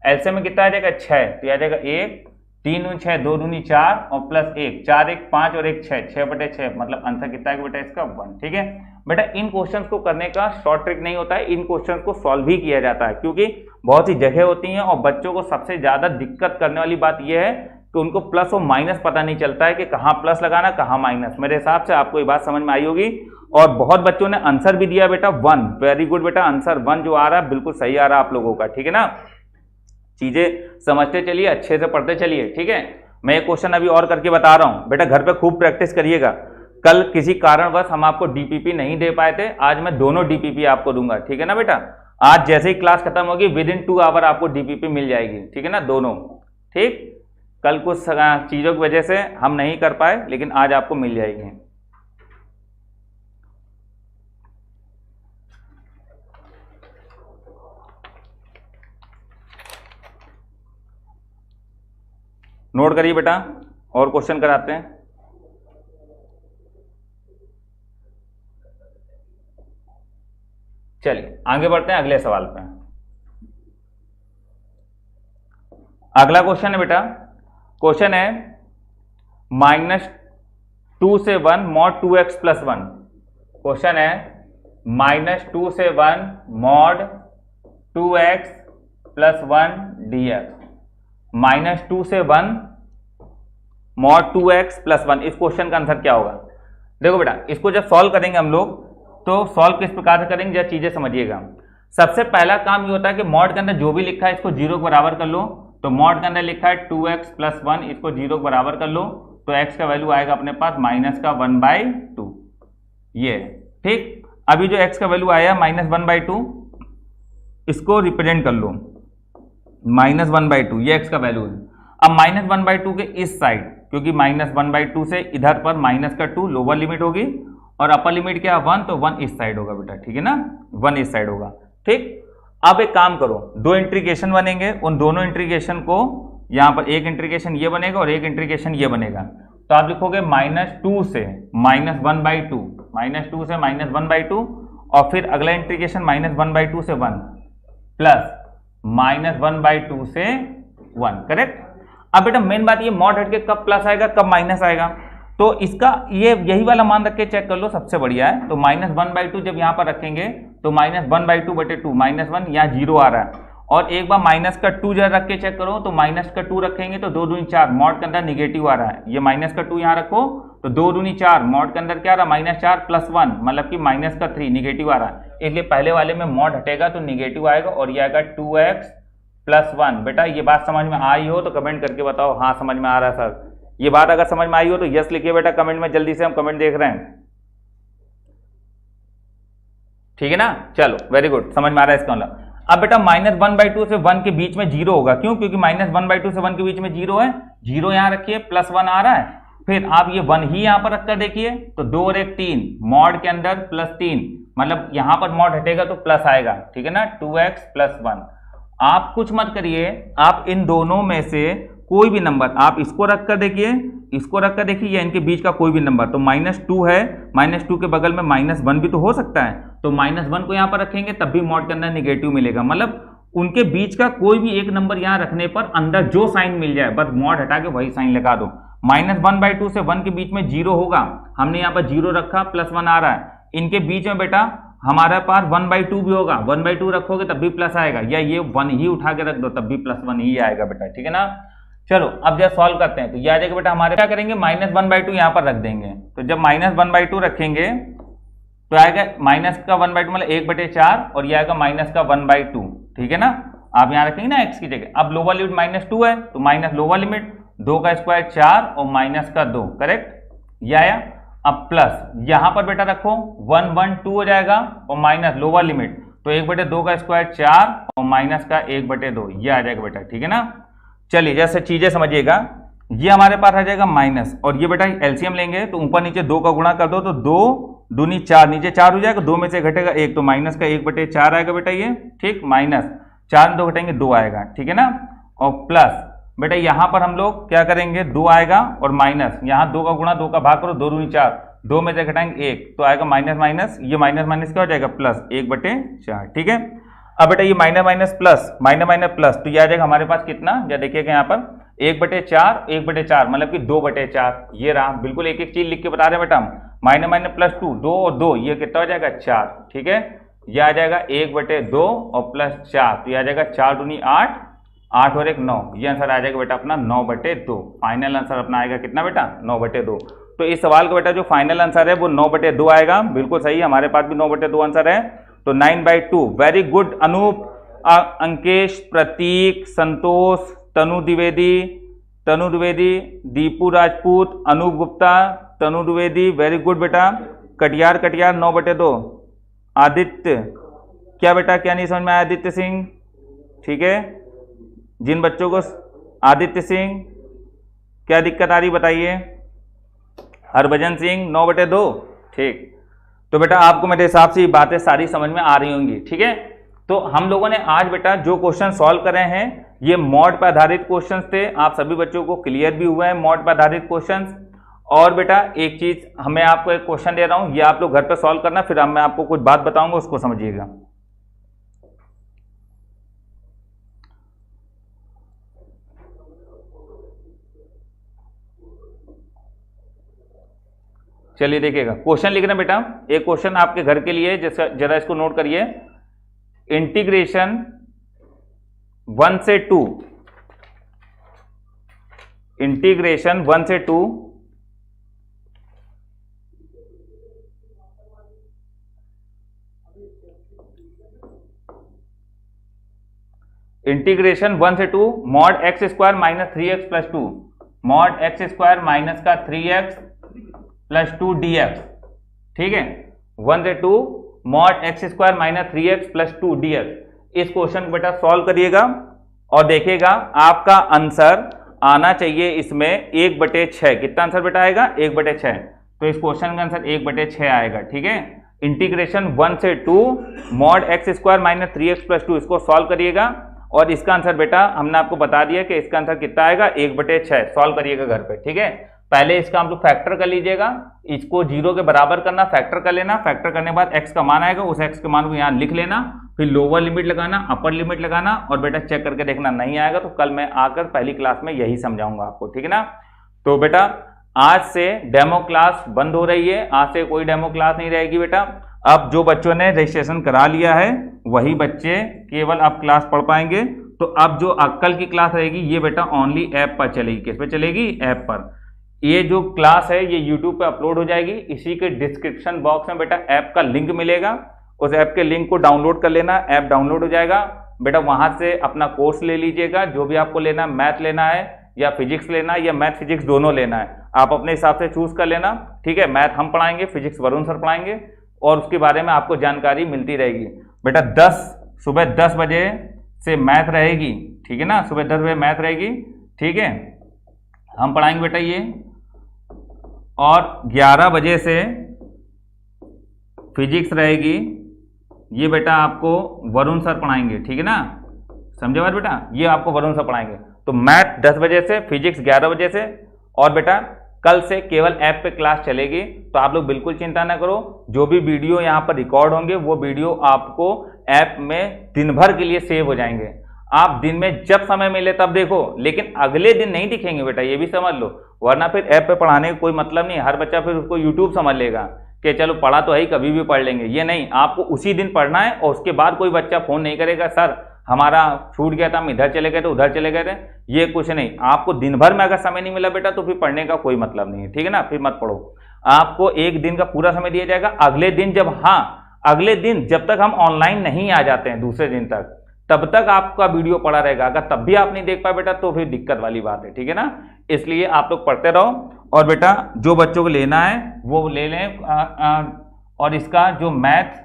A: एलसीएम में कितना आ जाएगा 6, तो आ जाएगा 1 3 दूनी 6, 2 दूनी 4 और प्लस 1, 4 1 5 और 1 6, 6/6, मतलब आंसर कितना है बेटा इसका 1, ठीक है। बेटा इन क्वेश्चंस को करने का शॉर्ट ट्रिक नहीं होता है, इन क्वेश्चंस को सॉल्व भी किया जाता है, क्योंकि बहुत सी जगह होती हैं और बच्चों को सबसे ज्यादा दिक्कत करने वाली बात यह है कि उनको प्लस और माइनस पता नहीं चलता है कि कहाँ प्लस लगाना कहाँ माइनस। मेरे हिसाब से आपको ये बात समझ में आई होगी, और बहुत बच्चों ने आंसर भी दिया बेटा 1, वेरी गुड बेटा, आंसर 1 जो आ रहा है बिल्कुल सही आ रहा है आप लोगों का, ठीक है ना। चीजें समझते चलिए, अच्छे से पढ़ते चलिए, ठीक है। मैं एक क्वेश्चन अभी और करके बता रहा हूं बेटा, घर पे खूब प्रैक्टिस करिएगा। कल किसी कारणवश हम आपको डीपीपी नहीं दे पाए थे, आज मैं दोनों डीपीपी आपको दूंगा, ठीक है ना बेटा। आज जैसे ही क्लास खत्म होगी विदिन 2 आवर आपको डीपीपी मिल जाएगी, ठीक है ना, दोनों, ठीक। कल कुछ चीजों की वजह से हम नहीं कर पाए, लेकिन आज आपको मिल जाएगी। नोट करिए बेटा, और क्वेश्चन कराते हैं। चलिए आगे बढ़ते हैं अगले सवाल पे। अगला क्वेश्चन है बेटा, क्वेश्चन है -2 से 1 mod 2x + 1। क्वेश्चन है -2 से 1 mod 2x + 1 dx, -2 से 1 mod 2x + 1। इस क्वेश्चन का आंसर क्या होगा? देखो बेटा, इसको जब सॉल्व करेंगे हम लोग तो सॉल्व किस प्रकार से करेंगे, जब चीजें समझिएगा। सबसे पहला काम ये होता है कि मॉड के अंदर जो भी लिखा है इसको 0 के बराबर कर लो। तो मॉड के अंदर लिखा है 2x + 1, इसको 0 के बराबर कर लो, तो x का वैल्यू आएगा अपने पास -1/2, ये, ठीक। अभी जो x का वैल्यू आया -1/2, इसको रिप्रेजेंट कर लो, -1/2, ये x का वैल्यू है। अब -1/2 के इस साइड, क्योंकि -1/2 से इधर पर -2 लोअर लिमिट होगी और अपर लिमिट क्या 1, तो 1 इस साइड होगा बेटा, ठीक है ना, 1 इस साइड होगा, ठीक। अब एक काम करो, 2 इंटीग्रेशन बनेंगे, उन दोनों इंटीग्रेशन को यहां पर एक इंटीग्रेशन ये बनेगा और एक इंटीग्रेशन ये बनेगा। तो आप लिखोगे -2 से -1/2, -2 से -1/2, और फिर अगला इंटीग्रेशन -1/2 से 1, प्लस -1/2 से 1, करेक्ट। अब बेटा मेन बात ये मॉड हट के कब प्लस आएगा कब माइनस आएगा, तो इसका ये यही वाला मान रख के चेक कर लो, सबसे बढ़िया है। तो -1/2 जब यहाँ पर रखेंगे तो -1/2/2 -1 यहाँ 0 आ रहा है, और एक बार माइनस का 2 जरा रख के चेक करो, तो माइनस का 2 रखेंगे तो 2 दूनी 4, मॉड के अंदर निगेटिव आ रहा है, ये माइनस का 2 यहाँ रखो तो 2 दूनी 4, मॉड के अंदर क्या आ रहा है -4 + 1 मतलब कि माइनस का 3 निगेटिव आ रहा है, इसलिए पहले वाले में मॉड हटेगा तो निगेटिव आएगा और ये आएगा 2x + 1। बेटा ये बात समझ में आई हो तो कमेंट करके बताओ हाँ समझ में आ रहा है सर। ये बात अगर समझ में आई हो तो यस लिखिए बेटा कमेंट में, जल्दी से हम कमेंट देख रहे हैं, ठीक है ना। चलो वेरी गुड, समझ में आ रहा है इसका मतलब। अब बेटा -1/2 से 1 के बीच में 0 होगा, क्यों, क्योंकि -1/2 से 1 के बीच में 0 है, 0 यहां रखिए, +1 आ रहा है, फिर आप ये 1 ही यहां पर रखकर देखिए, तो 2 और 1 3, मॉड के अंदर +3 मतलब यहां पर मॉड हटेगा तो प्लस आएगा, ठीक है ना, 2x + 1। आप कुछ मत करिए, आप इन दोनों में से कोई भी नंबर आप इसको रखकर देखिए, इसको रखकर देखिए, या इनके बीच का कोई भी नंबर, तो -2 है, -2 के बगल में -1 भी तो हो सकता है, तो -1 को यहां पर रखेंगे तब भी मॉड के अंदर निगेटिव मिलेगा, मतलब उनके बीच का कोई भी एक नंबर यहां रखने पर अंदर जो साइन मिल जाए बस मॉड हटा के वही साइन लगा दो। -1/2 से 1 के बीच में 0 होगा, हमने यहाँ पर 0 रखा, +1 आ रहा है, इनके बीच में बेटा हमारे पास 1/2 भी होगा, 1/2 रखोगे तब भी प्लस आएगा, या ये 1 ही उठा के रख दो तब भी +1 ही आएगा बेटा, ठीक है ना। चलो अब जब सॉल्व करते हैं तो ये आ जाएगा बेटा, हमारे क्या करेंगे -1/2 यहाँ पर रख देंगे, तो जब -1/2 रखेंगे तो आएगा माइनस का 1/2 मतलब 1/4 और ये आएगा माइनस का 1/2, ठीक है ना। आप यहाँ रखेंगे ना x की जगह, अब लोअर लिमिट -2 है तो माइनस लोअर लिमिट 2 का स्क्वायर 4 और माइनस का 2, करेक्ट, ये आया। अब प्लस यहाँ पर बेटा रखो 1 1 2 हो जाएगा और माइनस लोअर लिमिट, तो 1/2 का स्क्वायर 4 और माइनस का 1/2, ये आ जाएगा बेटा, ठीक है ना। चलिए जैसे चीजें समझिएगा, ये हमारे पास आ जाएगा माइनस, और ये बेटा एलसीएम लेंगे तो ऊपर नीचे 2 का गुणा कर दो तो 2 दूनी 4, नीचे 4 हो जाएगा, 2 में से घटेगा 1 तो माइनस का 1/4 आएगा बेटा ये, ठीक, माइनस 4 में 2 घटेंगे 2 आएगा, ठीक है ना। और प्लस बेटा यहाँ पर हम लोग क्या करेंगे, 2 आएगा और माइनस यहाँ 2 का गुणा 2 का भाग करो, 2 दूनी 4, 2 में से घटाएंगे 1 तो आएगा माइनस माइनस, ये माइनस माइनस क्या हो जाएगा प्लस 1/4, ठीक है। अब बेटा ये minus minus plus, minus minus plus, तो ये आ जाएगा हमारे पास कितना, या देखिएगा यहाँ पर 1/4 1/4 मतलब कि 2/4, ये रहा, बिल्कुल एक एक चीज लिख के बता रहे हैं बेटा हम, माइनस माइनस +2 2 और 2 ये कितना हो जाएगा 4, ठीक है, ये आ जाएगा 1/2 और +4, तो ये आ जाएगा 4 दूनी 8, 8 और 1 9, ये आंसर आ जाएगा बेटा अपना 9/2, फाइनल आंसर अपना आएगा कितना बेटा 9/2। तो इस सवाल का बेटा जो फाइनल आंसर है वो 9/2 आएगा, बिल्कुल सही, हमारे पास भी 9/2 आंसर है, तो 9/2। वेरी गुड अनूप, अंकेश, प्रतीक, संतोष, तनु द्विवेदी, दीपू राजपूत, अनूप गुप्ता, तनु द्विवेदी, वेरी गुड बेटा। कटियार 9/2। आदित्य, क्या बेटा क्या नहीं समझ में आया आदित्य सिंह, ठीक है, जिन बच्चों को आदित्य सिंह क्या दिक्कत आ रही बताइए। हरभजन सिंह 9/2, ठीक, तो बेटा आपको मेरे हिसाब से ये बातें सारी समझ में आ रही होंगी, ठीक है। तो हम लोगों ने आज बेटा जो क्वेश्चन सॉल्व कर रहे हैं ये मॉड पर आधारित क्वेश्चंस थे, आप सभी बच्चों को क्लियर भी हुआ है मॉड पर आधारित क्वेश्चंस। और बेटा एक चीज मैं आपको एक क्वेश्चन दे रहा हूं, ये आप लोग घर पे सॉल्व करना, फिर मैं आपको कुछ बात बताऊंगा उसको समझिएगा। चलिए देखिएगा, क्वेश्चन लिख रहे हैं बेटा, एक क्वेश्चन आपके घर के लिए, जैसा जरा इसको नोट करिए। इंटीग्रेशन 1 से 2, इंटीग्रेशन 1 से 2 इंटीग्रेशन 1 से 2 mod x² minus 3x plus 2, mod x² minus का 3x प्लस 2 dx, ठीक है, 1 से 2 mod x² minus 3x plus 2 dx। इस क्वेश्चन को बेटा सॉल्व करिएगा और देखिएगा आपका आंसर आना चाहिए इसमें 1/6। कितना आंसर बेटा आएगा 1/6, तो इस क्वेश्चन का आंसर 1/6 आएगा, ठीक है। इंटीग्रेशन 1 से 2 mod x² minus 3x plus 2, इसको सॉल्व करिएगा और इसका आंसर बेटा हमने आपको बता दिया कि इसका आंसर कितना आएगा 1/6। सॉल्व करिएगा घर पे, ठीक है। पहले इसका हम लोग फैक्टर कर लीजिएगा, इसको 0 के बराबर करना, फैक्टर कर लेना, फैक्टर करने के बाद x का मान आएगा, उस x के मान को यहाँ लिख लेना, फिर लोअर लिमिट लगाना, अपर लिमिट लगाना और बेटा चेक करके देखना। नहीं आएगा तो कल मैं आकर पहली क्लास में यही समझाऊंगा आपको, ठीक है ना। तो बेटा आज से डेमो क्लास बंद हो रही है, आज से कोई डेमो क्लास नहीं रहेगी बेटा। अब जो बच्चों ने रजिस्ट्रेशन करा लिया है वही बच्चे केवल अब क्लास पढ़ पाएंगे। तो अब जो कल की क्लास रहेगी ये बेटा ओनली ऐप पर चलेगी। किस पे चलेगी? ऐप पर। ये जो क्लास है ये यूट्यूब पे अपलोड हो जाएगी। इसी के डिस्क्रिप्शन बॉक्स में बेटा ऐप का लिंक मिलेगा, उस ऐप के लिंक को डाउनलोड कर लेना। ऐप डाउनलोड हो जाएगा बेटा, वहां से अपना कोर्स ले लीजिएगा, जो भी आपको लेना, मैथ लेना है या फिजिक्स लेना है या मैथ फिजिक्स दोनों लेना है, आप अपने हिसाब से चूज कर लेना, ठीक है। मैथ हम पढ़ाएंगे, फिजिक्स वरुण सर पढ़ाएंगे और उसके बारे में आपको जानकारी मिलती रहेगी। बेटा सुबह 10 बजे से मैथ रहेगी, ठीक है ना, सुबह 10 बजे मैथ रहेगी, ठीक है, हम पढ़ाएंगे बेटा ये। और 11 बजे से फिजिक्स रहेगी, ये बेटा आपको वरुण सर पढ़ाएंगे, ठीक है ना, समझे बात बेटा, ये आपको वरुण सर पढ़ाएंगे। तो मैथ 10 बजे से, फिजिक्स 11 बजे से। और बेटा कल से केवल ऐप पे क्लास चलेगी, तो आप लोग बिल्कुल चिंता ना करो। जो भी वीडियो यहाँ पर रिकॉर्ड होंगे वो वीडियो आपको ऐप में दिन भर के लिए सेव हो जाएंगे। आप दिन में जब समय मिले तब देखो, लेकिन अगले दिन नहीं दिखेंगे बेटा, ये भी समझ लो, वरना फिर ऐप पे पढ़ाने का कोई मतलब नहीं। हर बच्चा फिर उसको यूट्यूब समझ लेगा कि चलो पढ़ा तो है, कभी भी पढ़ लेंगे। ये नहीं, आपको उसी दिन पढ़ना है और उसके बाद कोई बच्चा फोन नहीं करेगा सर हमारा छूट गया था, हम इधर चले गए थे, उधर चले गए थे, ये कुछ नहीं। आपको दिन भर में अगर समय नहीं मिला बेटा तो फिर पढ़ने का कोई मतलब नहीं है, ठीक है ना, फिर मत पढ़ो। आपको एक दिन का पूरा समय दिया जाएगा। अगले दिन अगले दिन जब तक हम ऑनलाइन नहीं आ जाते हैं दूसरे दिन तक, तब तक आपका वीडियो पड़ा रहेगा। अगर तब भी आप नहीं देख पाए बेटा तो फिर दिक्कत वाली बात है, ठीक है ना। इसलिए आप लोग पढ़ते रहो। और बेटा जो बच्चों को लेना है वो ले लें। और इसका जो मैथ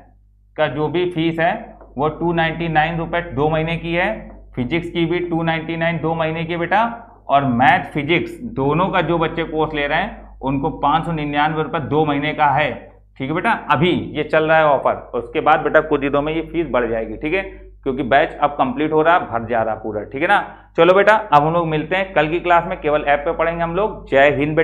A: का जो भी फीस है वो 299 रुपये 2 महीने की है। फिजिक्स की भी 299 2 महीने की बेटा। और मैथ फिजिक्स दोनों का जो बच्चे कोर्स ले रहे हैं उनको 599 रुपये 2 महीने का है, ठीक है बेटा। अभी ये चल रहा है ऑफर, उसके बाद बेटा कुछ दिनों में ये फीस बढ़ जाएगी, ठीक है, क्योंकि बैच अब कंप्लीट हो रहा है, भर जा रहा पूरा, ठीक है ना। चलो बेटा अब हम लोग मिलते हैं कल की क्लास में, केवल ऐप पे पढ़ेंगे हम लोग। जय हिंद बेटा।